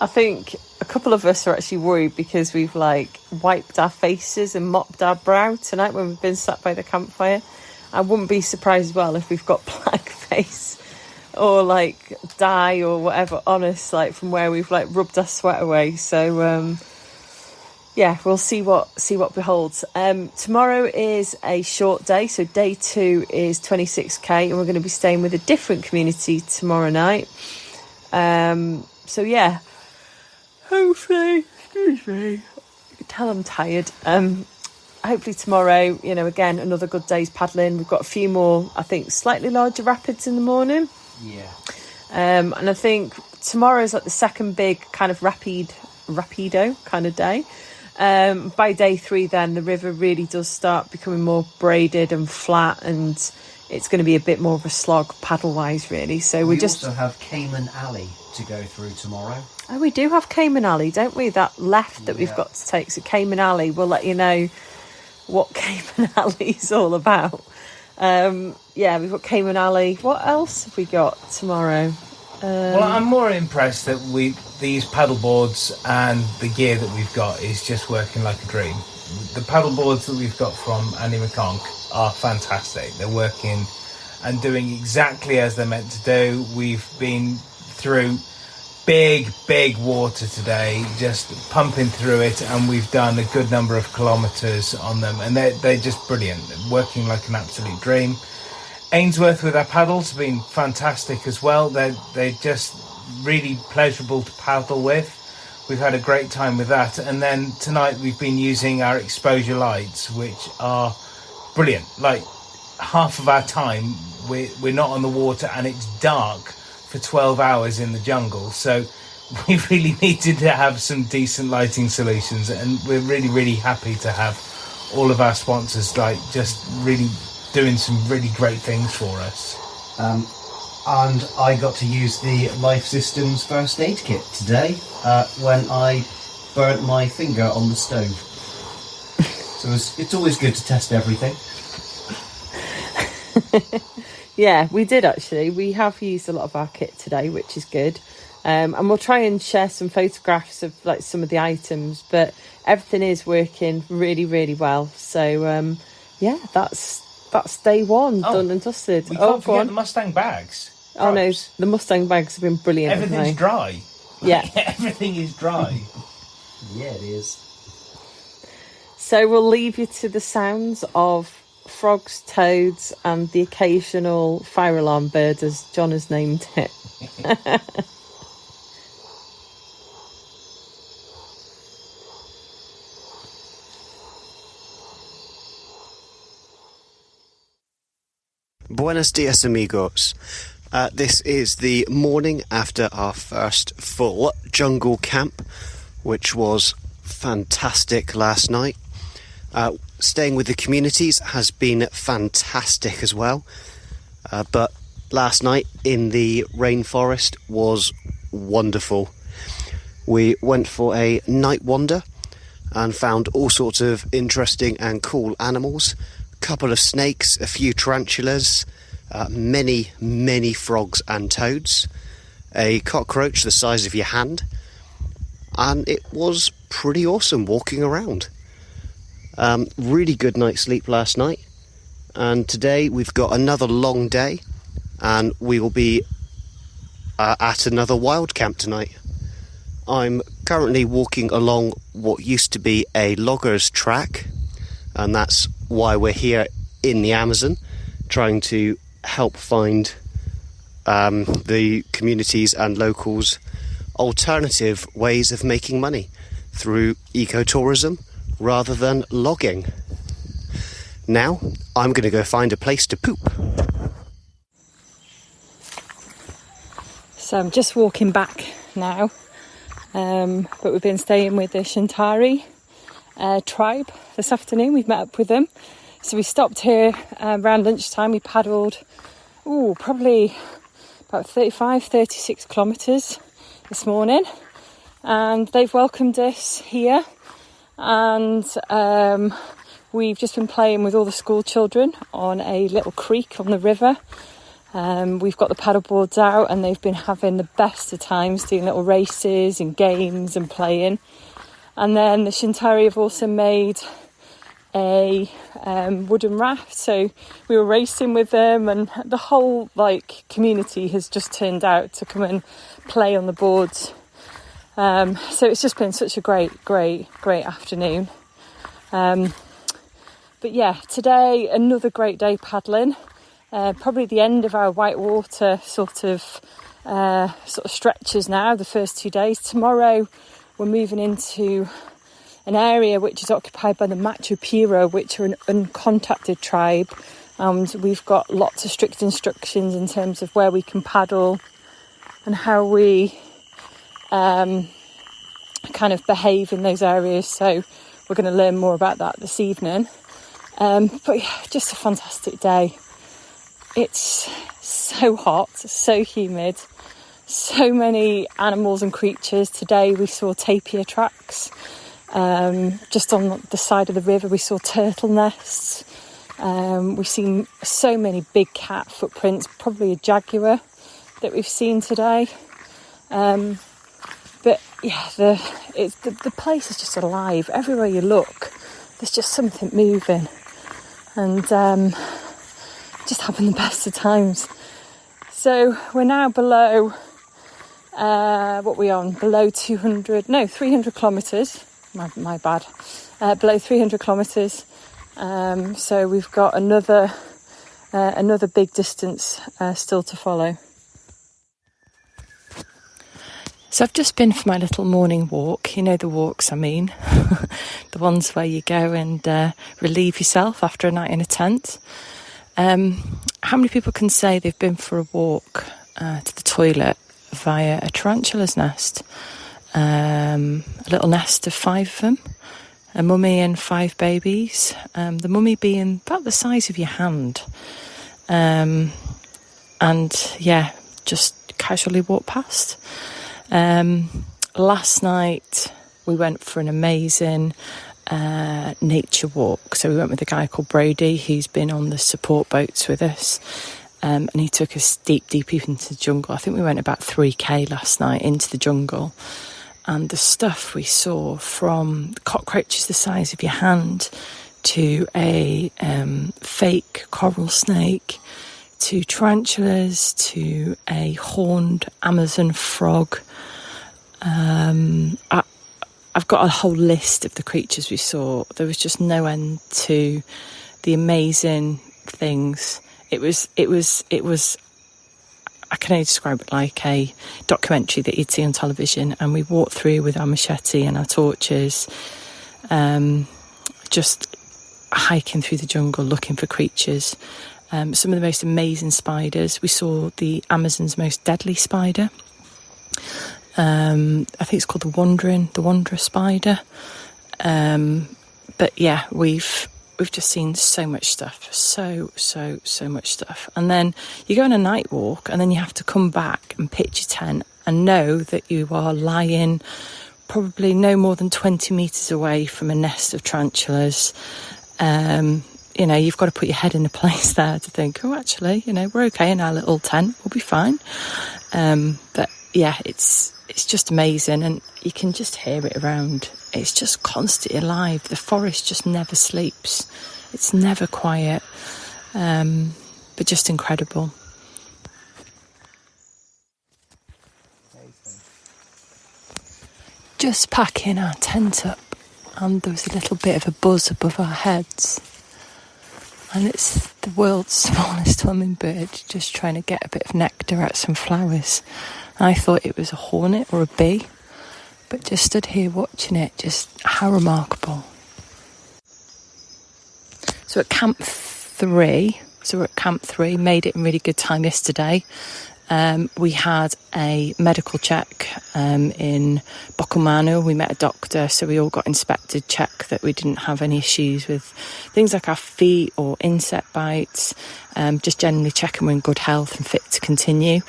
I think a couple of us are actually worried because we've wiped our faces and mopped our brow tonight when we've been sat by the campfire. I wouldn't be surprised as well if we've got black face or dye or whatever on us, from where we've rubbed our sweat away. So yeah, we'll see what beholds. Tomorrow is a short day, so day 2 is 26k, and we're going to be staying with a different community tomorrow night. So yeah, hopefully, excuse me, you can tell I'm tired. Hopefully tomorrow, again, another good day's paddling. We've got a few more, I think, slightly larger rapids in the morning. Yeah. And I think tomorrow's the second big kind of rapido kind of day. By day 3 then, the river really does start becoming more braided and flat, and it's going to be a bit more of a slog paddle-wise, really. So we also have Cayman Alley to go through tomorrow. Oh, we do have Cayman Alley, don't we? That left that we've got to take. So Cayman Alley, we'll let you know what Cayman Alley is all about. Yeah, we've got Cayman Alley. What else have we got tomorrow? Well, I'm more impressed that these paddleboards and the gear that we've got is just working like a dream. The paddleboards that we've got from Andy McConk are fantastic. They're working and doing exactly as they're meant to do. We've been through big water today, just pumping through it, and we've done a good number of kilometres on them, and they're just brilliant, working like an absolute dream. Ainsworth with our paddles have been fantastic as well. They're just really pleasurable to paddle with. We've had a great time with that. And then tonight we've been using our exposure lights, which are brilliant. Half of our time we're not on the water and it's dark for 12 hours in the jungle. So we really needed to have some decent lighting solutions, and we're really happy to have all of our sponsors just really doing some really great things for us. And I got to use the Life Systems first aid kit today when I burnt my finger on the stove. So it's always good to test everything. Yeah, we did actually. We have used a lot of our kit today, which is good. And we'll try and share some photographs of some of the items, but everything is working really well. So yeah, that's day 1 done and dusted. We can't forget the Mustang bags. Oh no, the Mustang bags have been brilliant. Everything's dry. Yeah. Everything is dry. Yeah, it is. So we'll leave you to the sounds of frogs, toads, and the occasional fire alarm bird, as John has named it. Buenos dias, amigos. This is the morning after our first full jungle camp, which was fantastic last night. Staying with the communities has been fantastic as well. But last night in the rainforest was wonderful. We went for a night wander and found all sorts of interesting and cool animals. A couple of snakes, a few tarantulas, many frogs and toads, a cockroach the size of your hand, and it was pretty awesome walking around. Really good night's sleep last night, and today we've got another long day, and we will be at another wild camp tonight. I'm currently walking along what used to be a logger's track, and that's why we're here in the Amazon, trying to help find the communities and locals alternative ways of making money through ecotourism rather than logging. Now I'm going to go find a place to poop. So I'm just walking back now, but we've been staying with the Shantari tribe this afternoon. We've met up with them. So we stopped here around lunchtime. We paddled, probably about 36 kilometres this morning. And they've welcomed us here. And we've just been playing with all the school children on a little creek on the river. We've got the paddleboards out and they've been having the best of times doing little races and games and playing. And then the Shintari have also made a wooden raft, so we were racing with them, and the whole community has just turned out to come and play on the boards. So it's just been such a great afternoon. But yeah, today another great day paddling. Probably the end of our whitewater sort of stretches now, the first 2 days. Tomorrow we're moving into an area which is occupied by the Machu Piro, which are an uncontacted tribe. And we've got lots of strict instructions in terms of where we can paddle and how we kind of behave in those areas. So we're going to learn more about that this evening. But yeah, just a fantastic day. It's so hot, so humid, so many animals and creatures. Today we saw tapir tracks. Just on the side of the river we saw turtle nests. We've seen so many big cat footprints, probably a jaguar that we've seen today. But yeah, the place is just alive. Everywhere you look, there's just something moving. And just having the best of times. So we're now below, below 300 kilometres. My bad. Below 300 kilometres. So we've got another big distance still to follow. So I've just been for my little morning walk. You know the walks I mean. The ones where you go and relieve yourself after a night in a tent. How many people can say they've been for a walk to the toilet via a tarantula's nest? A little nest of 5 of them, a mummy and 5 babies, the mummy being about the size of your hand. And yeah, just casually walked past. Last night we went for an amazing nature walk. So we went with a guy called Brody, who's been on the support boats with us, and he took us deep into the jungle. I think we went about 3k last night into the jungle, and the stuff we saw, from cockroaches the size of your hand to a fake coral snake to tarantulas to a horned Amazon frog. I've got a whole list of the creatures we saw. There was just no end to the amazing things. It was. I can only describe it like a documentary that you'd see on television. And we walked through with our machete and our torches, just hiking through the jungle looking for creatures. Some of the most amazing spiders. We saw the Amazon's most deadly spider. I think it's called the wanderer spider. But yeah, we've just seen so much stuff, so much stuff. And then you go on a night walk, and then you have to come back and pitch your tent and know that you are lying probably no more than 20 metres away from a nest of tarantulas. You know, you've got to put your head in a place there to think, oh, actually, you know, we're okay in our little tent, we'll be fine. But yeah, it's just amazing, and you can just hear it around. It's just constantly alive. The forest just never sleeps. It's never quiet, but just incredible. Just packing our tent up, and there was a little bit of a buzz above our heads. And it's the world's smallest hummingbird just trying to get a bit of nectar out some flowers. I thought it was a hornet or a bee, but just stood here watching it. Just how remarkable. So we're at camp 3, made it in really good time yesterday. We had a medical check in Bokomanu. We met a doctor, so we all got inspected, checked that we didn't have any issues with things like our feet or insect bites, just generally checking we're in good health and fit to continue.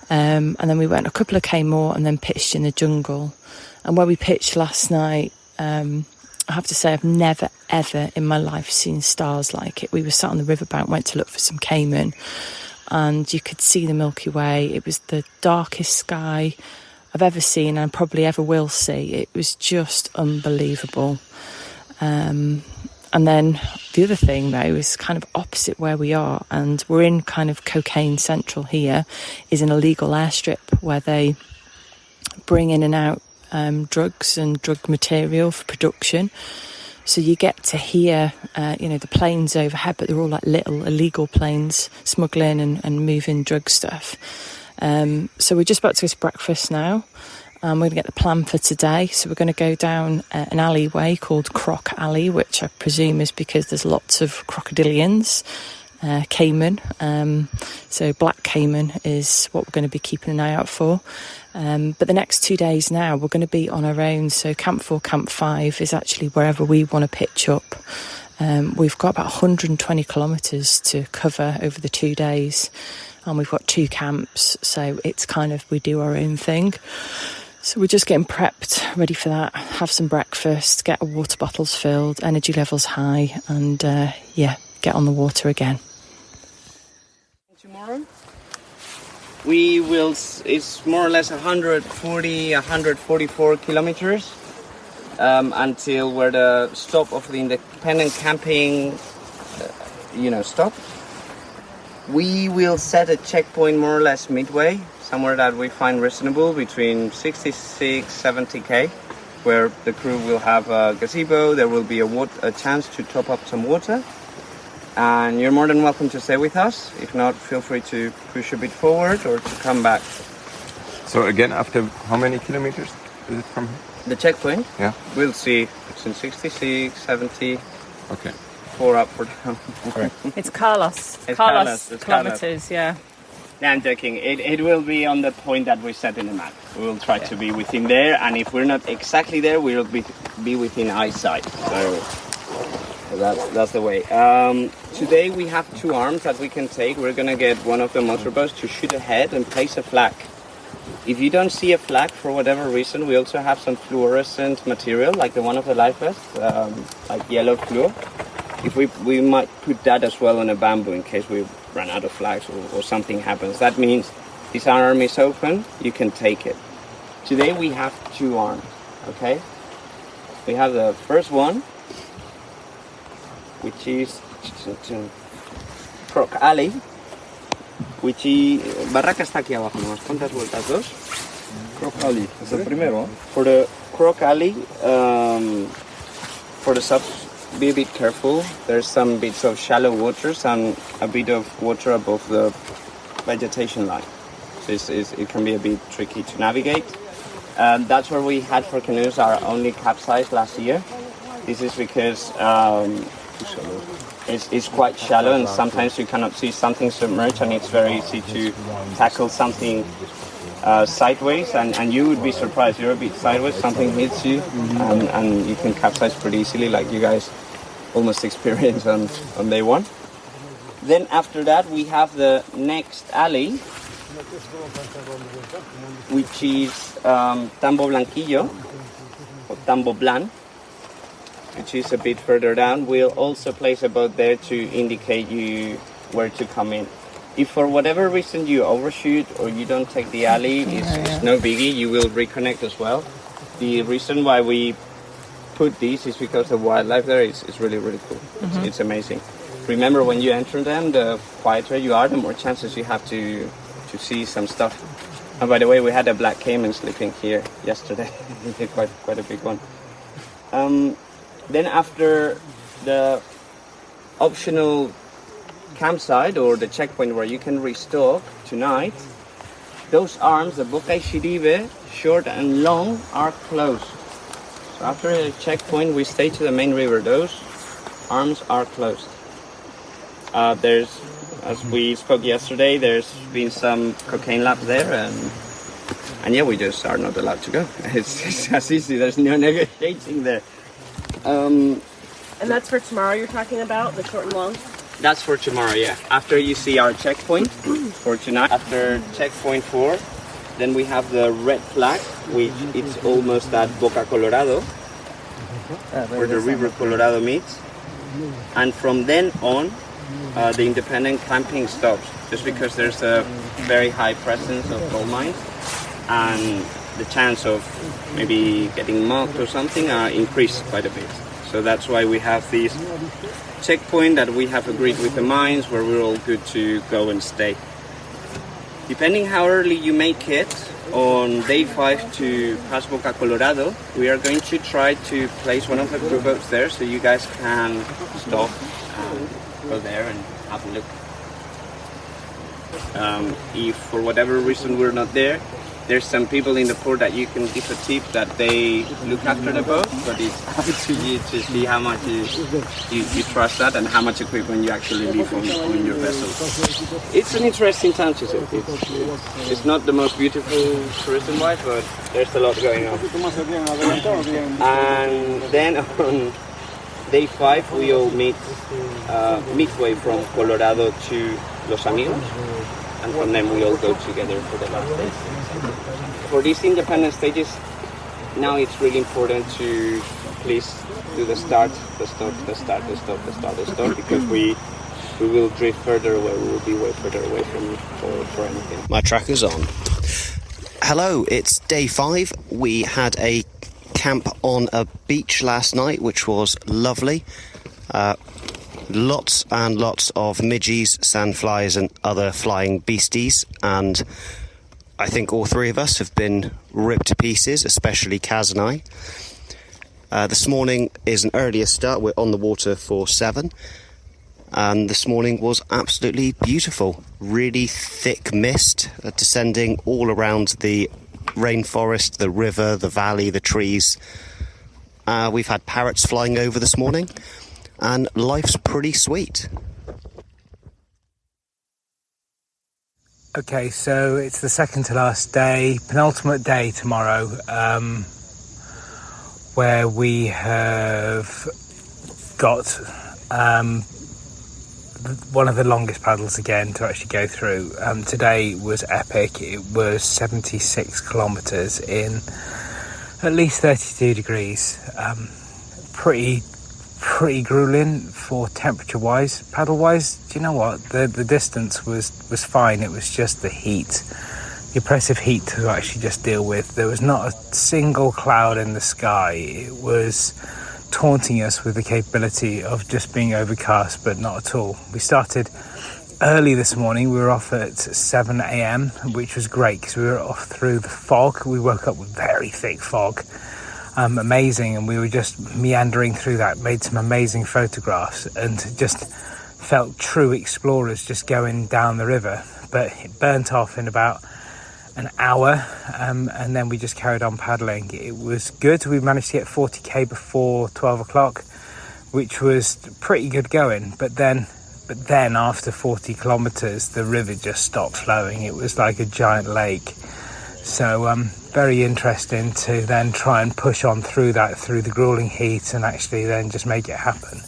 And then we went a couple of K more and then pitched in the jungle. And where we pitched last night, I have to say I've never, ever in my life seen stars like it. We were sat on the riverbank, went to look for some caiman, and you could see the Milky Way. It was the darkest sky I've ever seen and probably ever will see. It was just unbelievable. And then the other thing, though, is kind of opposite where we are, and we're in kind of cocaine central here, is an illegal airstrip where they bring in and out drugs and drug material for production. So you get to hear, the planes overhead, but they're all like little illegal planes smuggling and moving drug stuff. So we're just about to go to breakfast now. We're going to get the plan for today. So we're going to go down an alleyway called Croc Alley, which I presume is because there's lots of crocodilians, caiman. So black caiman is what we're going to be keeping an eye out for. But the next 2 days now, we're going to be on our own. So Camp 4, Camp 5 is actually wherever we want to pitch up. We've got about 120 kilometres to cover over the 2 days. And we've got 2 camps. So it's kind of, we do our own thing. So we're just getting prepped, ready for that. Have some breakfast, get our water bottles filled, energy levels high, and get on the water again. Tomorrow? We will, it's more or less 144 kilometers until where the stop of the independent camping, stop. We will set a checkpoint more or less midway, somewhere that we find reasonable, between 66-70k, where the crew will have a gazebo, there will be a chance to top up some water. And you're more than welcome to stay with us. If not, feel free to push a bit forward or to come back. So again, after how many kilometers is it from here? The checkpoint? Yeah. We'll see. It's in 66, 70. Okay. 4 up, 4 down. Okay. It's Carlos. It's Carlos It's kilometers, yeah. No, I'm joking. It will be on the point that we set in the map. We will try to be within there, and if we're not exactly there, we'll be within eyesight. So that's the way. Today we have 2 arms that we can take. We're going to get one of the motorboats to shoot ahead and place a flag. If you don't see a flag for whatever reason, we also have some fluorescent material, like the one of the life vest, like yellow fluor. If we might put that as well on a bamboo in case we run out of flags or something happens. That means this arm is open, you can take it. Today we have 2 arms, okay? We have the first one, which is Croc Alley, which is... Barraca está aquí abajo, ¿no? ¿Cuántas vueltas? 2? Croc Alley, es el primero. For the Croc Alley, for the subs, be a bit careful. There's some bits of shallow waters and a bit of water above the vegetation line. So it can be a bit tricky to navigate. That's where we had for canoes our only capsize last year. This is because it's quite shallow and sometimes you cannot see something submerged, and it's very easy to tackle something sideways, and you would be surprised. You're a bit sideways, something hits you, and you can capsize pretty easily, like you guys almost experienced on day 1. Then after that we have the next alley, which is Tambo Blanquillo, or Tambo Blan, which is a bit further down. We'll also place a boat there to indicate you where to come in. If for whatever reason you overshoot or you don't take the alley, it's no biggie, you will reconnect as well. The reason why we put these is because the wildlife there is really, really cool. It's amazing. Remember, when you enter them, the quieter you are, the more chances you have to see some stuff. And by the way, we had a black caiman sleeping here yesterday. quite a big one. Then after the optional campsite or the checkpoint where you can restock tonight, those arms, the Bocay Shiribe, short and long, are closed. So after the checkpoint, we stay to the main river. Those arms are closed. There's as we spoke yesterday, there's been some cocaine labs there, and yeah, we just are not allowed to go. It's as easy. There's no negotiating there. And that's for tomorrow you're talking about, the short and long? That's for tomorrow, yeah. After you see our checkpoint for tonight, after checkpoint 4, then we have the red flag, which it's almost at Boca Colorado, where the River Colorado meets. And from then on, the independent camping stops, just because there's a very high presence of gold mines, and the chance of maybe getting mugged or something increased quite a bit. So that's why we have this checkpoint that we have agreed with the mines, where we're all good to go and stay. Depending how early you make it, on day 5 to pass Boca Colorado, we are going to try to place one of the crew boats there, so you guys can stop and go there and have a look. If for whatever reason we're not there, there's some people in the port that you can give a tip that they look after the boat, but it's up to you to see how much you trust that and how much equipment you actually leave on your vessel. It's an interesting town to see. It's not the most beautiful tourism-wise, but there's a lot going on. And then on day 5, we all meet midway from Colorado to Los Amigos, and from them we all go together for the last day. For these independent stages, now it's really important to please do the start, the stop, the start, the stop, the start, the stop, because we will drift further away, we will be way further away from for anything. My tracker's on. Hello, it's day 5. We had a camp on a beach last night, which was lovely. Lots and lots of midgies, sandflies and other flying beasties, and I think all 3 of us have been ripped to pieces, especially Kaz and I. This morning is an earlier start. We're on the water for 7, and this morning was absolutely beautiful. Really thick mist descending all around the rainforest, the river, the valley, the trees. We've had parrots flying over this morning, and life's pretty sweet. Okay, so it's the second to last day, penultimate day tomorrow, where we have got one of the longest paddles again to actually go through. Today was epic. It was 76 kilometres in at least 32 degrees. Pretty grueling for temperature wise. Paddle wise, do you know what, the distance was fine. It was just the heat, the oppressive heat to actually just deal with. There was not a single cloud in the sky. It was taunting us with the capability of just being overcast, but not at all. We started early this morning. We were off at 7 a.m, which was great because we were off through the fog. We woke up with very thick fog. Amazing, and we were just meandering through that, made some amazing photographs, and just felt true explorers just going down the river. But it burnt off in about an hour, and then we just carried on paddling. It was good. We managed to get 40k before 12 o'clock, which was pretty good going, but then after 40 kilometers the river just stopped flowing. It was like a giant lake. So very interesting to then try and push on through the grueling heat and actually then just make it happen.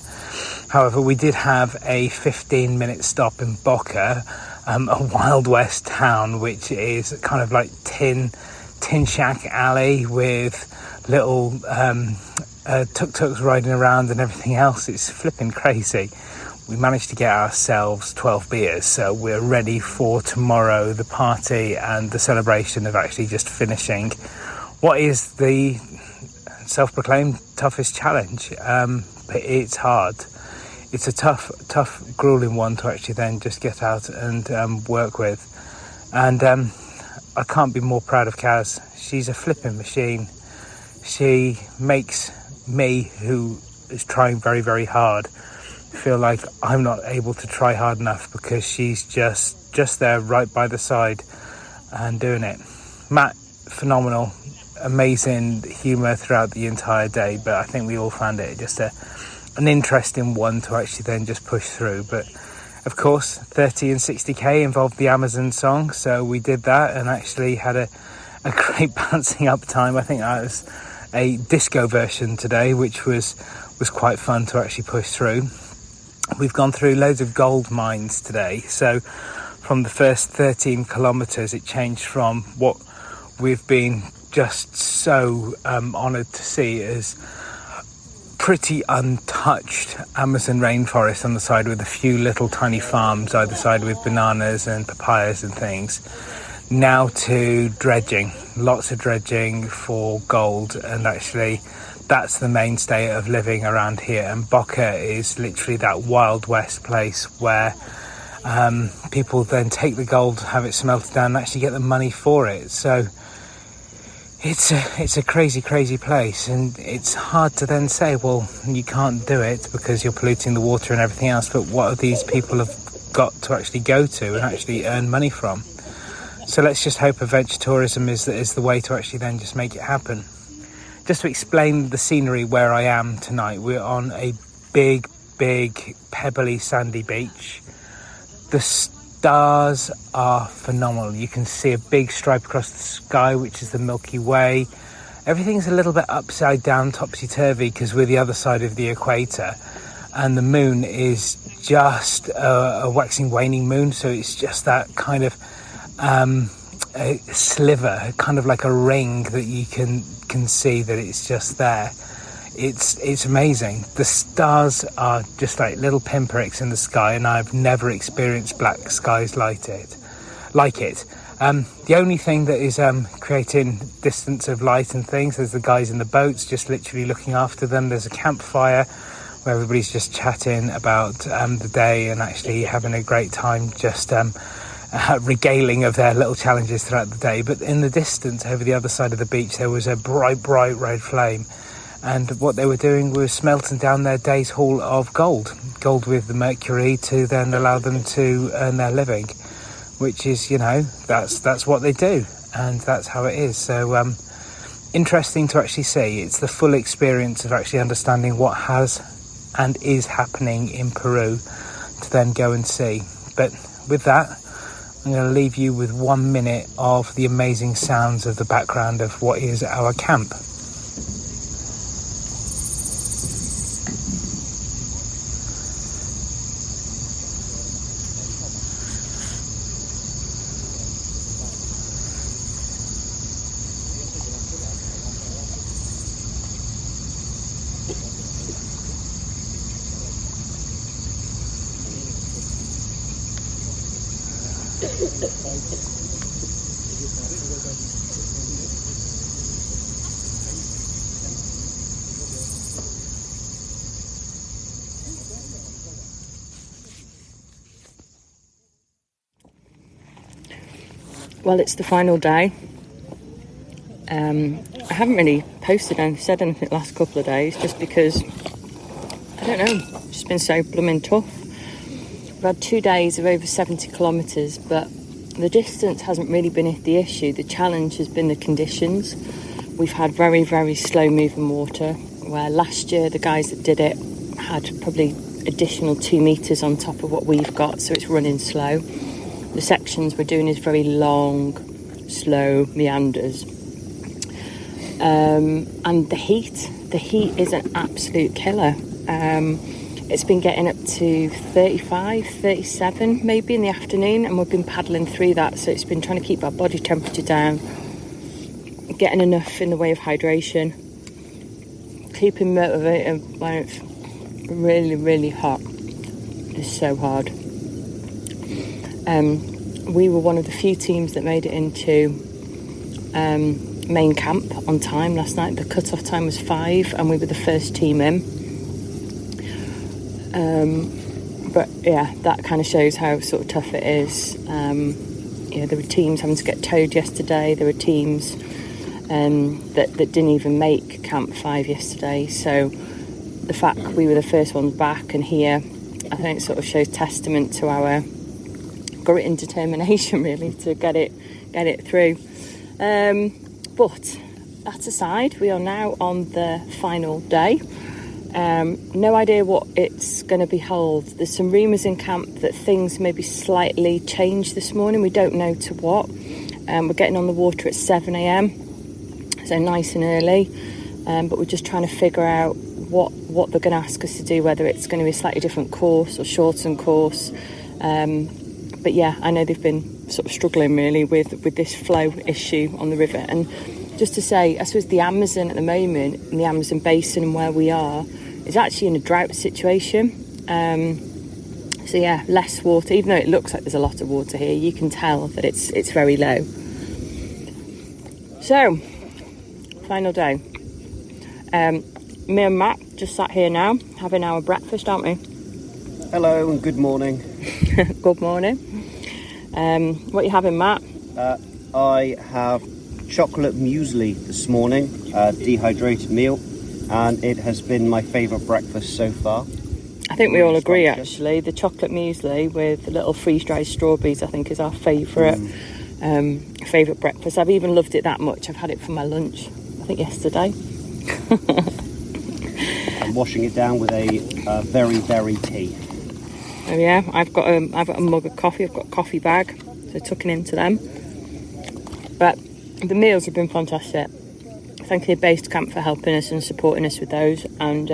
However, we did have a 15-minute stop in Boca, a Wild West town, which is kind of like tin shack alley with little tuk-tuks riding around and everything else. It's flipping crazy. We managed to get ourselves 12 beers, so we're ready for tomorrow, the party and the celebration of actually just finishing what is the self-proclaimed toughest challenge. But it's hard. It's a tough, grueling one to actually then just get out and work with. And I can't be more proud of Kaz. She's a flipping machine. She makes me, who is trying very, very hard, feel like I'm not able to try hard enough, because she's just there right by the side and doing it. Matt, phenomenal, amazing humour throughout the entire day, but I think we all found it just an interesting one to actually then just push through. But Of course, 30 and 60k involved the Amazon song, so we did that and actually had a great bouncing up time. I think that was a disco version today, which was quite fun to actually push through. We've gone through loads of gold mines today, so from the first 13 kilometres it changed from what we've been just so honoured to see as pretty untouched Amazon rainforest on the side with a few little tiny farms either side with bananas and papayas and things, now to dredging, lots of dredging for gold, and actually that's the mainstay of living around here. And Boca is literally that Wild West place where people then take the gold, have it smelted down and actually get the money for it. So it's a crazy place, and it's hard to then say, well, you can't do it because you're polluting the water and everything else, but what are these people have got to actually go to and actually earn money from? So let's just hope adventure tourism is the way to actually then just make it happen. Just to explain the scenery where I am tonight, we're on a big pebbly sandy beach. The stars are phenomenal. You can see a big stripe across the sky, which is the Milky Way. Everything's a little bit upside down, topsy-turvy, because we're the other side of the equator, and the moon is just a waxing waning moon, so it's just that kind of a sliver, kind of like a ring that you can see that it's just there. It's amazing. The stars are just like little pinpricks in the sky, and I've never experienced black skies like it. The only thing that is creating distance of light and things, there's the guys in the boats just literally looking after them. There's a campfire where everybody's just chatting about the day and actually having a great time, just regaling of their little challenges throughout the day. But in the distance, over the other side of the beach, there was a bright red flame. And what they were doing was smelting down their day's haul of gold with the mercury to then allow them to earn their living, which is, that's what they do, and that's how it is. So interesting to actually see. It's the full experience of actually understanding what has and is happening in Peru to then go and see. But with that, I'm going to leave you with 1 minute of the amazing sounds of the background of what is our camp. Well, it's the final day. I haven't really said anything the last couple of days, just because, I don't know, it's just been so blooming tough. We've had 2 days of over 70 kilometres, but the distance hasn't really been the issue. The challenge has been the conditions. We've had very, very slow moving water, where last year the guys that did it had probably additional 2 metres on top of what we've got, so it's running slow. The sections we're doing is very long, slow meanders. And the heat is an absolute killer. It's been getting up to 35, 37 maybe in the afternoon, and we've been paddling through that, so it's been trying to keep our body temperature down, getting enough in the way of hydration, keeping motivated when it's really, really hot. It's so hard. We were one of the few teams that made it into main camp on time last night. The cut-off time was 5 and we were the first team in. But yeah, that kind of shows how sort of tough it is. There were teams having to get towed yesterday. There were teams that didn't even make camp 5 yesterday. So the fact we were the first ones back and here, I think it sort of shows testament to our grit and determination, really, to get it through. But that aside, we are now on the final day. No idea what it's going to behold. There's some rumours in camp that things maybe slightly changed this morning. We don't know to what. We're getting on the water at 7 a.m, so nice and early. But we're just trying to figure out what they're going to ask us to do, whether it's going to be a slightly different course or shortened course. But yeah, I know they've been sort of struggling really with this flow issue on the river. And just to say, I suppose the Amazon at the moment, in the Amazon basin and where we are, is actually in a drought situation. So yeah, less water. Even though it looks like there's a lot of water here, you can tell that it's very low. So, final day. Me and Matt just sat here now, having our breakfast, aren't we? Hello and good morning. Good morning. What are you having, Matt? I have chocolate muesli this morning, dehydrated meal, and it has been my favourite breakfast so far. I think we all agree, actually. The chocolate muesli with the little freeze-dried strawberries, I think, is our favourite breakfast. I've even loved it that much. I've had it for my lunch, I think yesterday. I'm washing it down with a very, very tea. Oh yeah, I've got a mug of coffee. I've got a coffee bag, so tucking into them. But the meals have been fantastic. Thank you, Base Camp, for helping us and supporting us with those, and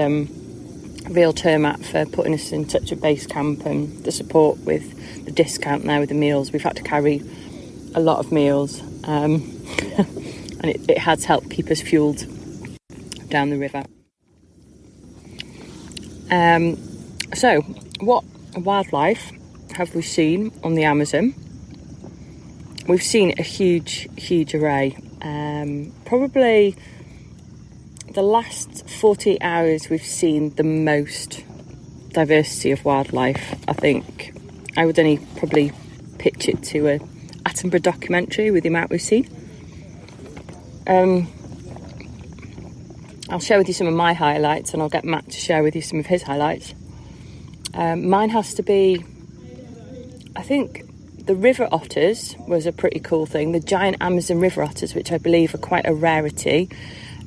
Real Termat for putting us in touch with Base Camp and the support with the discount now with the meals. We've had to carry a lot of meals, and it has helped keep us fueled down the river. So, what wildlife have we seen on the Amazon? We've seen a huge array. Probably the last 48 hours we've seen the most diversity of wildlife. I think I would only probably pitch it to a Attenborough documentary with the amount we've seen. I'll share with you some of my highlights, and I'll get Matt to share with you some of his highlights. Mine has to be, I think, the river otters was a pretty cool thing. The giant Amazon river otters, which I believe are quite a rarity.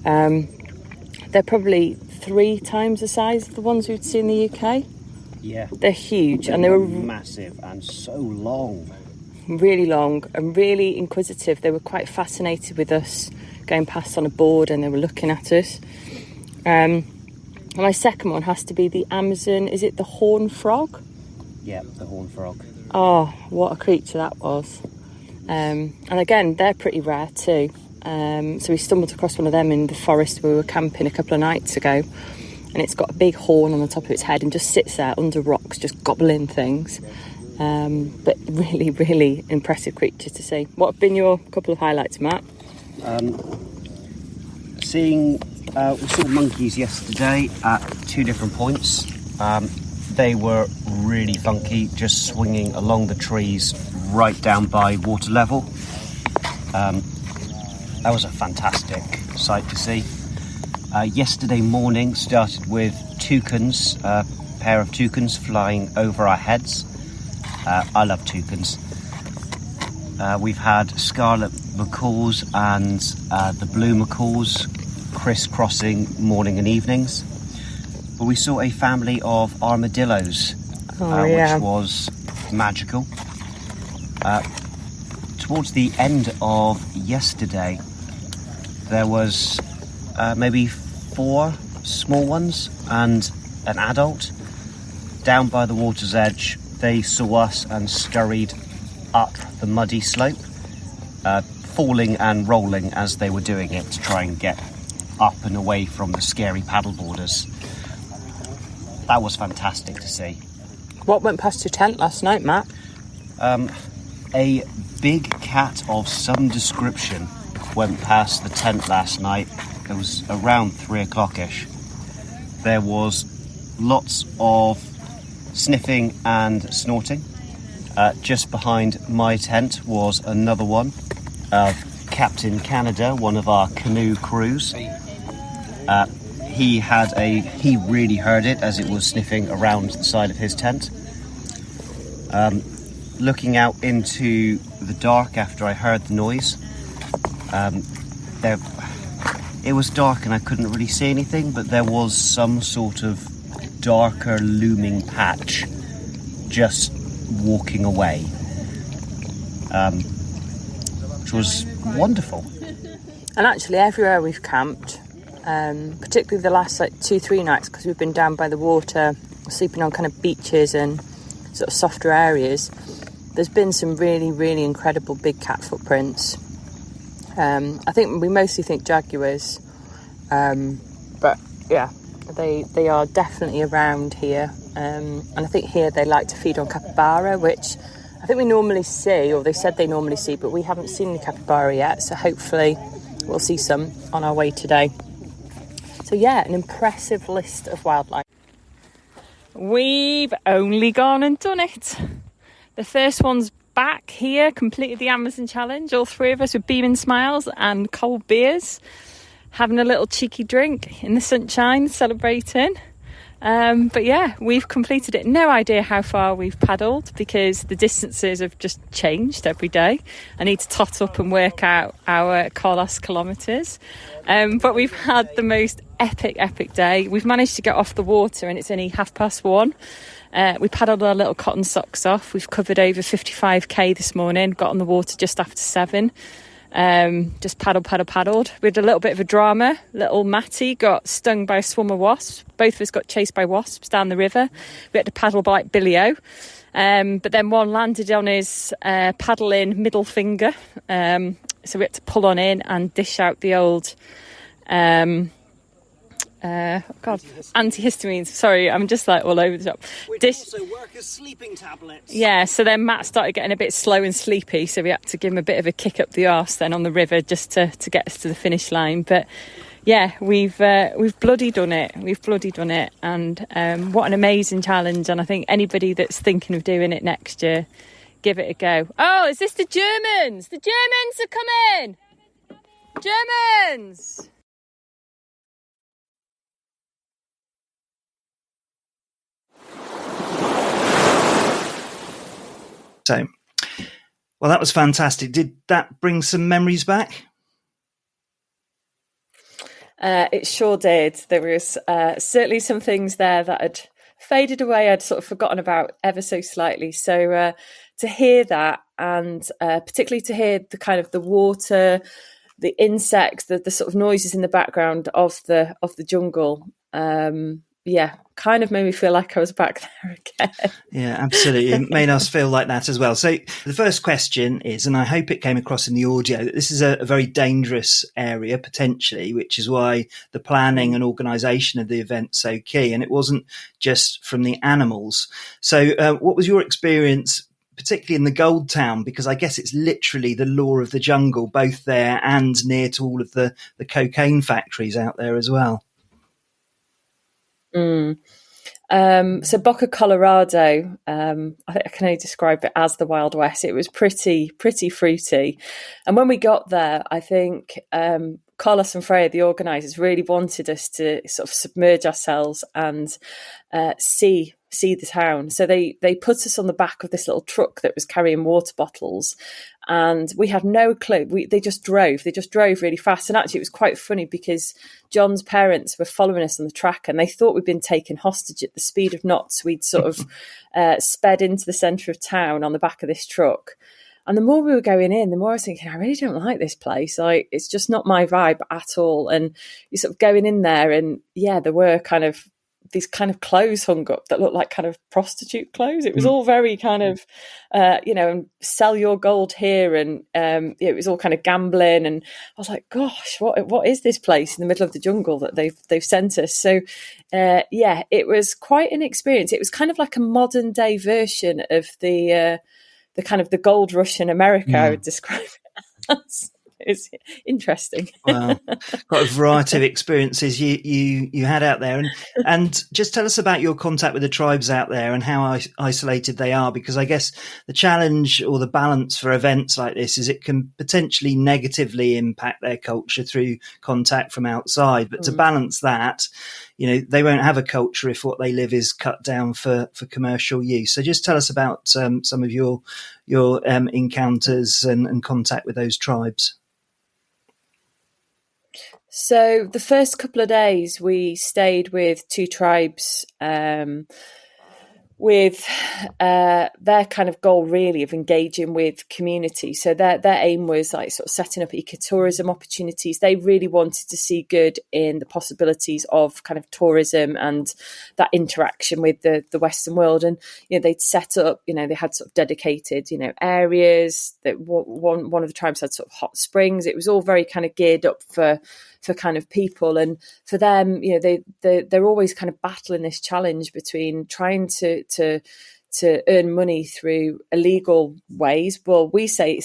They're probably 3 times the size of the ones we'd see in the UK. Yeah. They're huge, and they were massive and so long. Really long and really inquisitive. They were quite fascinated with us going past on a board, and they were looking at us. And my second one has to be the Amazon, is it the horned frog? Yeah, the horned frog. Oh, what a creature that was. And again, they're pretty rare too. So we stumbled across one of them in the forest where we were camping a couple of nights ago, and it's got a big horn on the top of its head and just sits there under rocks, just gobbling things. But really, really impressive creature to see. What have been your couple of highlights, Matt? We saw monkeys yesterday at 2 different points. They were really funky, just swinging along the trees right down by water level. That was a fantastic sight to see. Yesterday morning started with toucans, a pair of toucans flying over our heads. I love toucans. We've had scarlet macaws and the blue macaws crisscrossing morning and evenings. But we saw a family of armadillos, which was magical. Towards the end of yesterday, there was maybe 4 small ones and an adult. Down by the water's edge, they saw us and scurried up the muddy slope, falling and rolling as they were doing it to try and get up and away from the scary paddleboarders. That was fantastic to see. What went past your tent last night, Matt? A big cat of some description went past the tent last night. It was around 3 o'clock-ish. There was lots of sniffing and snorting. Just behind my tent was another one of Captain Canada, one of our canoe crews. He really heard it as it was sniffing around the side of his tent. Looking out into the dark after I heard the noise, it was dark and I couldn't really see anything, but there was some sort of darker looming patch just walking away, which was wonderful. And actually everywhere we've camped, particularly the last 2-3 nights, because we've been down by the water, sleeping on kind of beaches and sort of softer areas, there's been some really, really incredible big cat footprints. I think we mostly think jaguars, but yeah, they are definitely around here. And I think here they like to feed on capybara, which I think we normally see, or they said they normally see, but we haven't seen the capybara yet, so hopefully we'll see some on our way today. So yeah, an impressive list of wildlife. We've only gone and done it. The first one's back here, completed the Amazon challenge, all three of us with beaming smiles and cold beers, having a little cheeky drink in the sunshine, celebrating. But yeah, we've completed it. No idea how far we've paddled because the distances have just changed every day. I need to tot up and work out our last kilometres. But we've had the most epic day. We've managed to get off the water and it's only 1:30. We paddled our little cotton socks off. We've covered over 55k this morning, got on the water just after 7. Just paddled. We had a little bit of a drama. Little Matty got stung by a swarm of wasps. Both of us got chased by wasps down the river. We had to paddle like Billy-O. But then one landed on his paddling middle finger. So we had to pull on in and dish out the old antihistamines. Sorry, I'm just like all over the top. Which also work as sleeping tablets. Yeah, so then Matt started getting a bit slow and sleepy, so we had to give him a bit of a kick up the arse then on the river just to get us to the finish line. But yeah, we've bloody done it. And what an amazing challenge. And I think anybody that's thinking of doing it next year, give it a go. Oh, is this the Germans? The Germans are coming! Germans! So, well, that was fantastic. Did that bring some memories back? It sure did. There was certainly some things there that had faded away. I'd sort of forgotten about ever so slightly. So to hear that, and particularly to hear the kind of the water, the insects, the sort of noises in the background of the jungle, yeah, kind of made me feel like I was back there again. Yeah, absolutely. It made us feel like that as well. So the first question is, and I hope it came across in the audio, that this is a very dangerous area potentially, which is why the planning and organisation of the event's so key. And it wasn't just from the animals. So what was your experience, particularly in the Gold Town? Because I guess it's literally the law of the jungle, both there and near to all of the cocaine factories out there as well. So Boca, Colorado, I think I can only describe it as the Wild West. It was pretty fruity. And when we got there, I think Carlos and Freya, the organisers, really wanted us to sort of submerge ourselves and see the town. So they put us on the back of this little truck that was carrying water bottles, and we had no clue. They just drove really fast. And actually it was quite funny because John's parents were following us on the track and they thought we'd been taken hostage at the speed of knots. We'd sort of sped into the centre of town on the back of this truck. And the more we were going in, the more I was thinking, I really don't like this place. Like, it's just not my vibe at all. And you're sort of going in there and yeah, there were kind of these kind of clothes hung up that looked like kind of prostitute clothes. It was all very kind of, and sell your gold here. And it was all kind of gambling. And I was like, gosh, what is this place in the middle of the jungle that they've sent us? So, it was quite an experience. It was kind of like a modern day version of the kind of the gold rush in America, I would describe it as. It's interesting. Wow, quite a variety of experiences you had out there, and just tell us about your contact with the tribes out there and how isolated they are, because I guess the challenge or the balance for events like this is it can potentially negatively impact their culture through contact from outside, but to balance that, they won't have a culture if what they live is cut down for commercial use. So just tell us about some of your encounters and contact with those tribes. So the first couple of days we stayed with two tribes, with their kind of goal really of engaging with community. So their aim was like sort of setting up ecotourism opportunities. They really wanted to see good in the possibilities of kind of tourism and that interaction with the Western world. And, they'd set up, they had sort of dedicated, areas that one of the tribes had sort of hot springs. It was all very kind of geared up for kind of people. And for them, they're always kind of battling this challenge between trying to earn money through illegal ways. Well, we say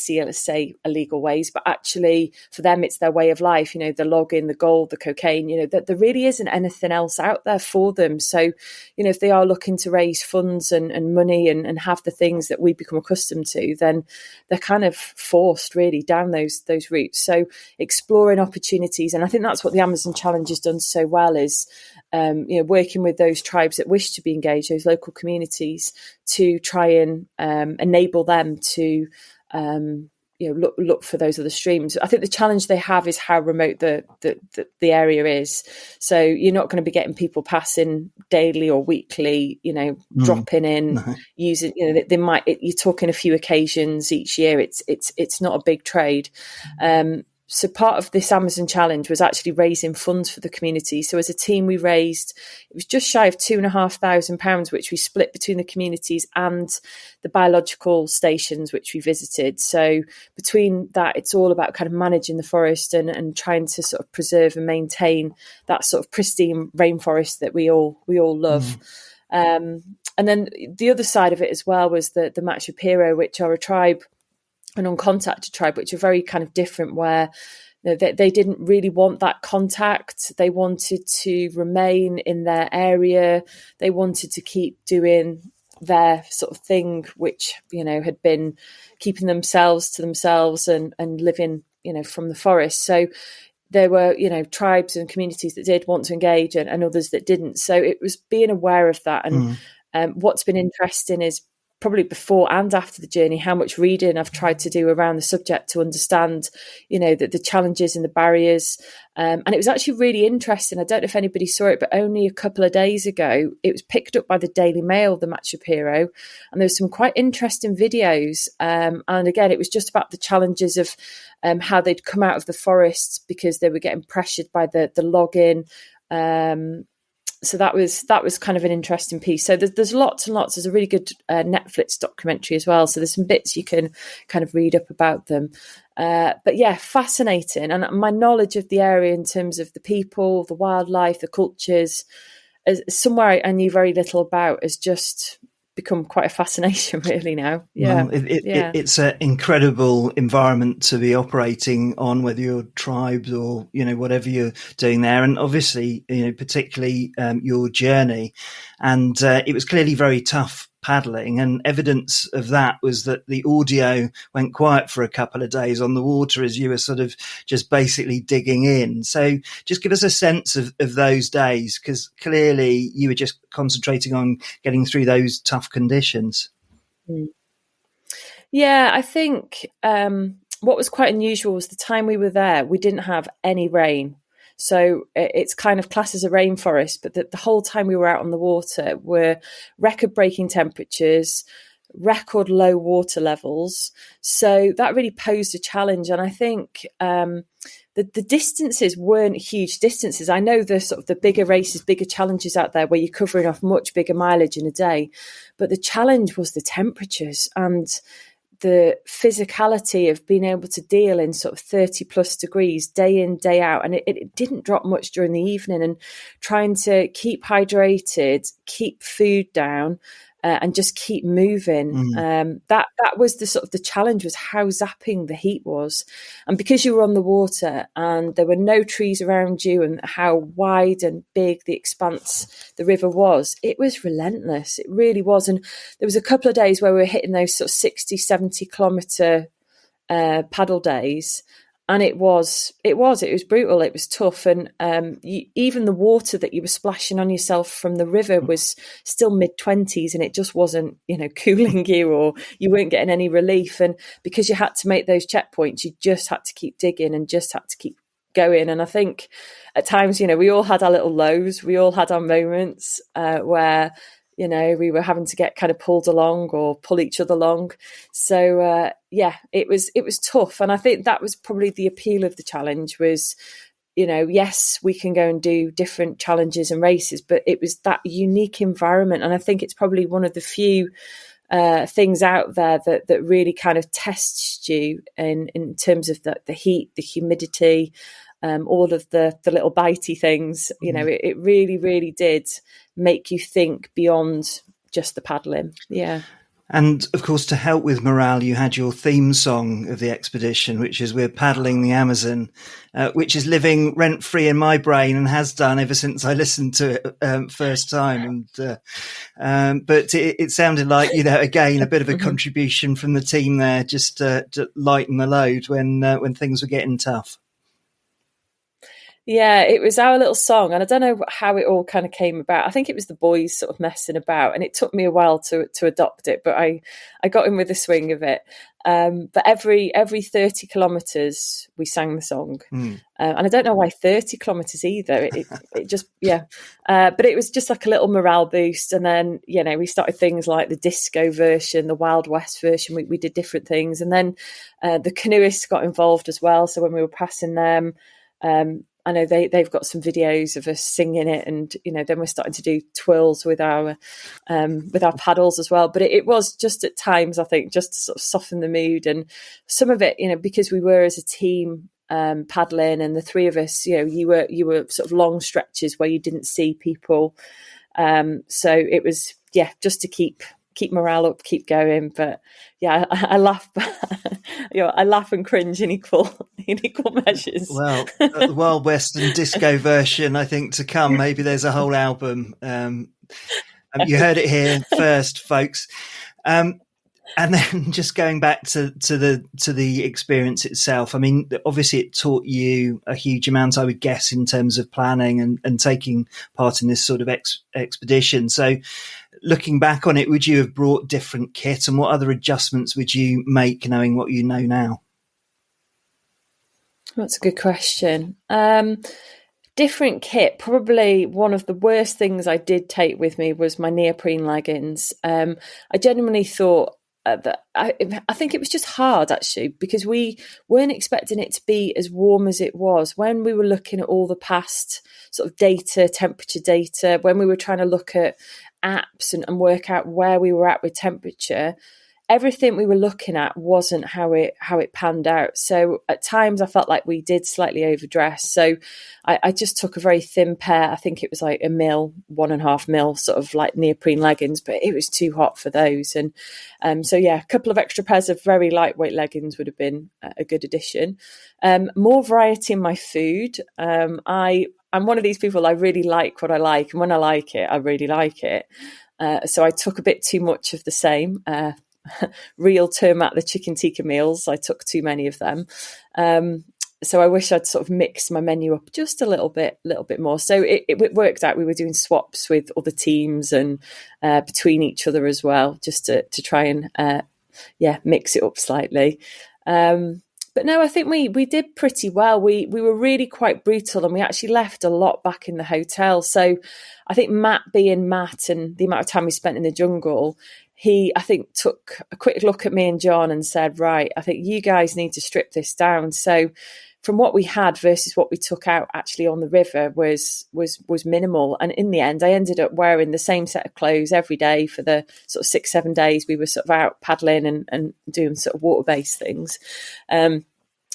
illegal ways, but actually for them, it's their way of life, the logging, the gold, the cocaine, that there really isn't anything else out there for them. So, if they are looking to raise funds and money and have the things that we become accustomed to, then they're kind of forced really down those routes. So exploring opportunities. And I think that's what the Amazon Challenge has done so well is, working with those tribes that wish to be engaged, those local communities, to try and enable them to look for those other streams. I think the challenge they have is how remote the area is. So you're not going to be getting people passing daily or weekly, dropping in, using. They might. You're talking a few occasions each year. It's not a big trade. So part of this Amazon Challenge was actually raising funds for the community. So as a team, we raised, it was just shy of £2,500, which we split between the communities and the biological stations, which we visited. So between that, it's all about kind of managing the forest and trying to sort of preserve and maintain that sort of pristine rainforest that we all love. And then the other side of it as well was the Machu Picchu, which are a tribe, an uncontacted tribe, which are very kind of different, where they didn't really want that contact. They wanted to remain in their area. They wanted to keep doing their sort of thing, which, had been keeping themselves to themselves and living, from the forest. So there were, tribes and communities that did want to engage and others that didn't. So it was being aware of that. And what's been interesting is probably before and after the journey, how much reading I've tried to do around the subject to understand, the challenges and the barriers. And it was actually really interesting. I don't know if anybody saw it, but only a couple of days ago, it was picked up by the Daily Mail, the Machu Picchu, and there was some quite interesting videos. And again, it was just about the challenges of how they'd come out of the forests because they were getting pressured by the logging. So that was kind of an interesting piece. So there's lots and lots. There's a really good Netflix documentary as well. So there's some bits you can kind of read up about them. But yeah, fascinating. And my knowledge of the area in terms of the people, the wildlife, the cultures, is somewhere I knew very little about, has just become quite a fascination really now. Yeah. Well, it's an incredible environment to be operating on, whether you're tribes or, whatever you're doing there. And obviously, particularly your journey. And it was clearly very tough paddling, and evidence of that was that the audio went quiet for a couple of days on the water as you were sort of just basically digging in. So just give us a sense of those days, because clearly you were just concentrating on getting through those tough conditions. Yeah, I think what was quite unusual was the time we were there, we didn't have any rain. So it's kind of classed as a rainforest, but the whole time we were out on the water were record-breaking temperatures, record low water levels. So that really posed a challenge. And I think the distances weren't huge distances. I know the sort of the bigger races, bigger challenges out there where you're covering off much bigger mileage in a day. But the challenge was the temperatures and the physicality of being able to deal in sort of 30 plus degrees day in, day out. And it didn't drop much during the evening, and trying to keep hydrated, keep food down, and just keep moving. That was the sort of the challenge, was how zapping the heat was. And because you were on the water and there were no trees around you, and how wide and big the expanse the river was, it was relentless. It really was. And there was a couple of days where we were hitting those sort of 60, 70 kilometre paddle days. And it was brutal. It was tough. And even the water that you were splashing on yourself from the river was still mid-20s, and it just wasn't, cooling you, or you weren't getting any relief. And because you had to make those checkpoints, you just had to keep digging and just had to keep going. And I think at times, we all had our little lows. We all had our moments where, we were having to get kind of pulled along or pull each other along. So, it was tough. And I think that was probably the appeal of the challenge was, yes, we can go and do different challenges and races, but it was that unique environment. And I think it's probably one of the few things out there that really kind of tests you in terms of the heat, the humidity, all of the little bitey things. It really, really did make you think beyond just the paddling. Yeah. And of course, to help with morale, you had your theme song of the expedition, which is "We're Paddling the Amazon," which is living rent free in my brain and has done ever since I listened to it first time. And but it sounded like, again, a bit of a contribution from the team there, just to lighten the load when things were getting tough. Yeah, it was our little song, and I don't know how it all kind of came about. I think it was the boys sort of messing about, and it took me a while to adopt it, but I got in with the swing of it. But every 30 kilometres we sang the song, and I don't know why 30 kilometres either. It just but it was just like a little morale boost. And then we started things like the disco version, the Wild West version. We did different things, and then the canoeists got involved as well. So when we were passing them. I know they've got some videos of us singing it, and then we're starting to do twirls with our paddles as well. But it was just at times, I think, just to sort of soften the mood, and some of it, because we were as a team paddling, and the three of us, you were sort of long stretches where you didn't see people, so it was just to keep morale up, keep going. But I laugh, I laugh and cringe in equal measures. Well, the Wild West and disco version, I think, to come. Maybe there's a whole album. You heard it here first, folks. And then just going back to the experience itself. I mean, obviously it taught you a huge amount, I would guess, in terms of planning and taking part in this sort of expedition. So looking back on it, would you have brought different kit, and what other adjustments would you make knowing what you know now? That's a good question. Different kit, probably one of the worst things I did take with me was my neoprene leggings. I genuinely thought that I think it was just hard, actually, because we weren't expecting it to be as warm as it was. When we were looking at all the past sort of data, temperature data, when we were trying to look at apps and work out where we were at with temperature, everything we were looking at wasn't how it panned out. So at times I felt like we did slightly overdress. So I just took a very thin pair. I think it was like 1.5 mil sort of like neoprene leggings, but it was too hot for those. And a couple of extra pairs of very lightweight leggings would have been a good addition. More variety in my food. I'm one of these people, I really like what I like, and when I like it, I really like it. So I took a bit too much of the same. Real term at the chicken tikka meals, I took too many of them. So I wish I'd sort of mixed my menu up just a little bit more. So it worked out. We were doing swaps with other teams and between each other as well, just to try and mix it up slightly. But no, I think we did pretty well. We were really quite brutal, and we actually left a lot back in the hotel. So I think Matt being Matt and the amount of time we spent in the jungle, he, I think, took a quick look at me and John and said, right, I think you guys need to strip this down. So from what we had versus what we took out actually on the river was minimal. And in the end, I ended up wearing the same set of clothes every day for the sort of 6-7 days we were sort of out paddling and doing sort of water-based things. And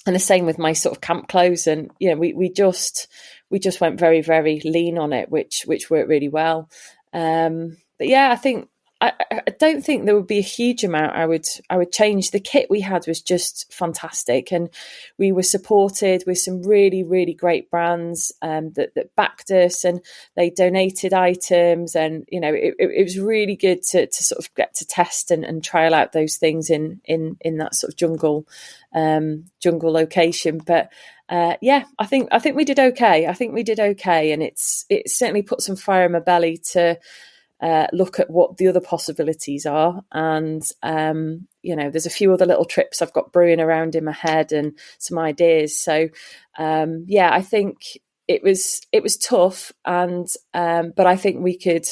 the same with my sort of camp clothes. And, we just went very, very lean on it, which worked really well. But yeah, I think, I don't think there would be a huge amount I would change. The kit we had was just fantastic, and we were supported with some really, really great brands that backed us, and they donated items, and it was really good to sort of get to test and trial out those things in that sort of jungle location. But I think we did okay. And it certainly put some fire in my belly to look at what the other possibilities are. And, there's a few other little trips I've got brewing around in my head and some ideas. So, I think it was tough, and but I think we could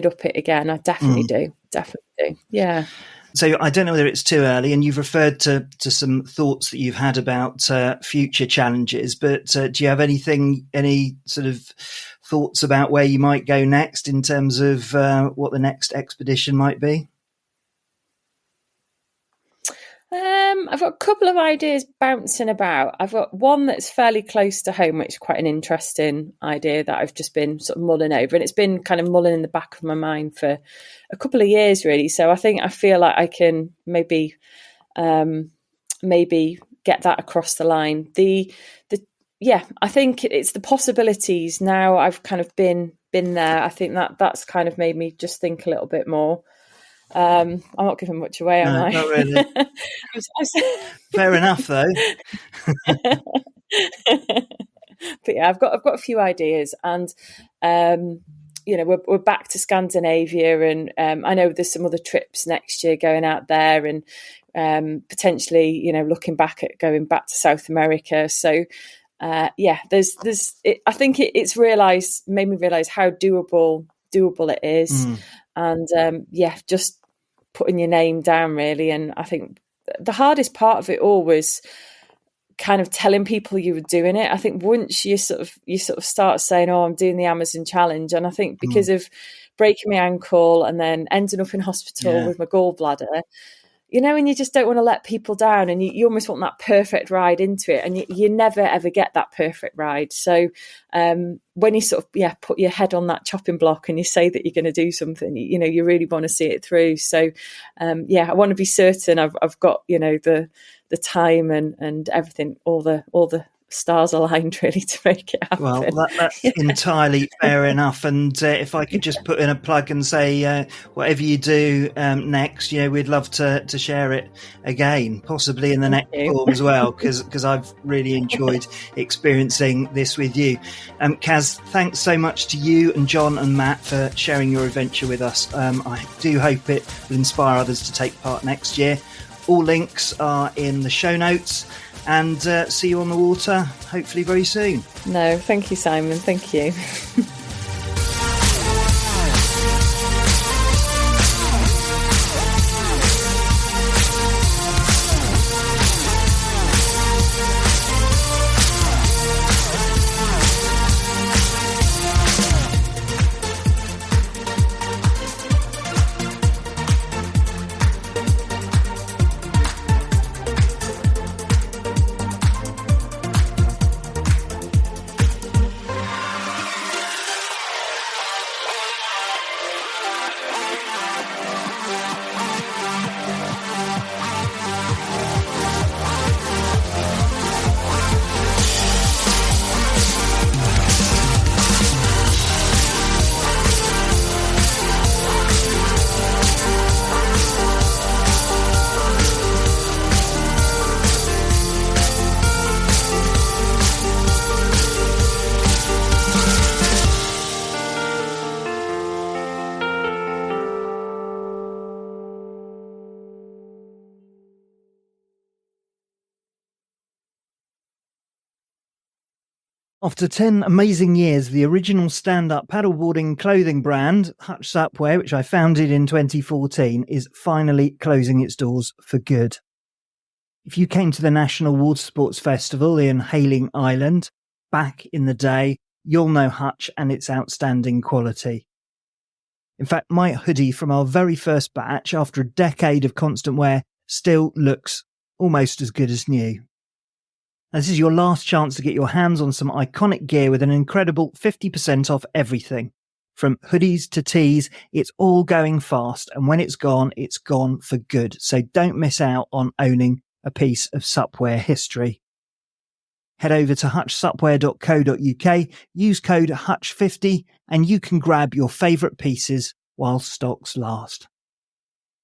up it again. I definitely do. Yeah. So I don't know whether it's too early, and you've referred to some thoughts that you've had about future challenges, but do you have any sort of thoughts about where you might go next in terms of what the next expedition might be? I've got a couple of ideas bouncing about. I've got one that's fairly close to home, which is quite an interesting idea that I've just been sort of mulling over, and it's been kind of mulling in the back of my mind for a couple of years, really. So I feel like I can maybe get that across the line. I think it's the possibilities now. I've kind of been there. I think that's kind of made me just think a little bit more. I'm not giving much away, am I? Not really. Fair enough, though. But yeah, I've got a few ideas, and we're back to Scandinavia, and I know there's some other trips next year going out there, and potentially, looking back at going back to South America. So. There's I think it's made me realize how doable it is, and just putting your name down, really. And I think the hardest part of it all was kind of telling people you were doing it. I think once you sort of start saying, "Oh, I'm doing the Amazon challenge," and I think because of breaking my ankle and then ending up in hospital with my gallbladder, and you just don't want to let people down, and you almost want that perfect ride into it, and you never ever get that perfect ride. So when you sort of put your head on that chopping block and you say that you're going to do something, you really want to see it through. So I want to be certain I've got the time and everything, all the stars aligned, really, to make it happen. Well, that's entirely fair enough. And if I could just put in a plug and say, whatever you do next, we'd love to share it again, possibly in the next form as well, because I've really enjoyed experiencing this with you. Kaz, thanks so much to you and John and Matt for sharing your adventure with us. I do hope it will inspire others to take part next year. All links are in the show notes. And see you on the water, hopefully very soon. No, thank you, Simon. Thank you. After 10 amazing years, the original stand-up paddleboarding clothing brand, Hutch SUPwear, which I founded in 2014, is finally closing its doors for good. If you came to the National Water Sports Festival in Hayling Island back in the day, you'll know Hutch and its outstanding quality. In fact, my hoodie from our very first batch, after a decade of constant wear, still looks almost as good as new. This is your last chance to get your hands on some iconic gear with an incredible 50% off everything. From hoodies to tees, it's all going fast, and when it's gone for good. So don't miss out on owning a piece of SUPwear history. Head over to hutchsupwear.co.uk, use code HUTCH50, and you can grab your favourite pieces while stocks last.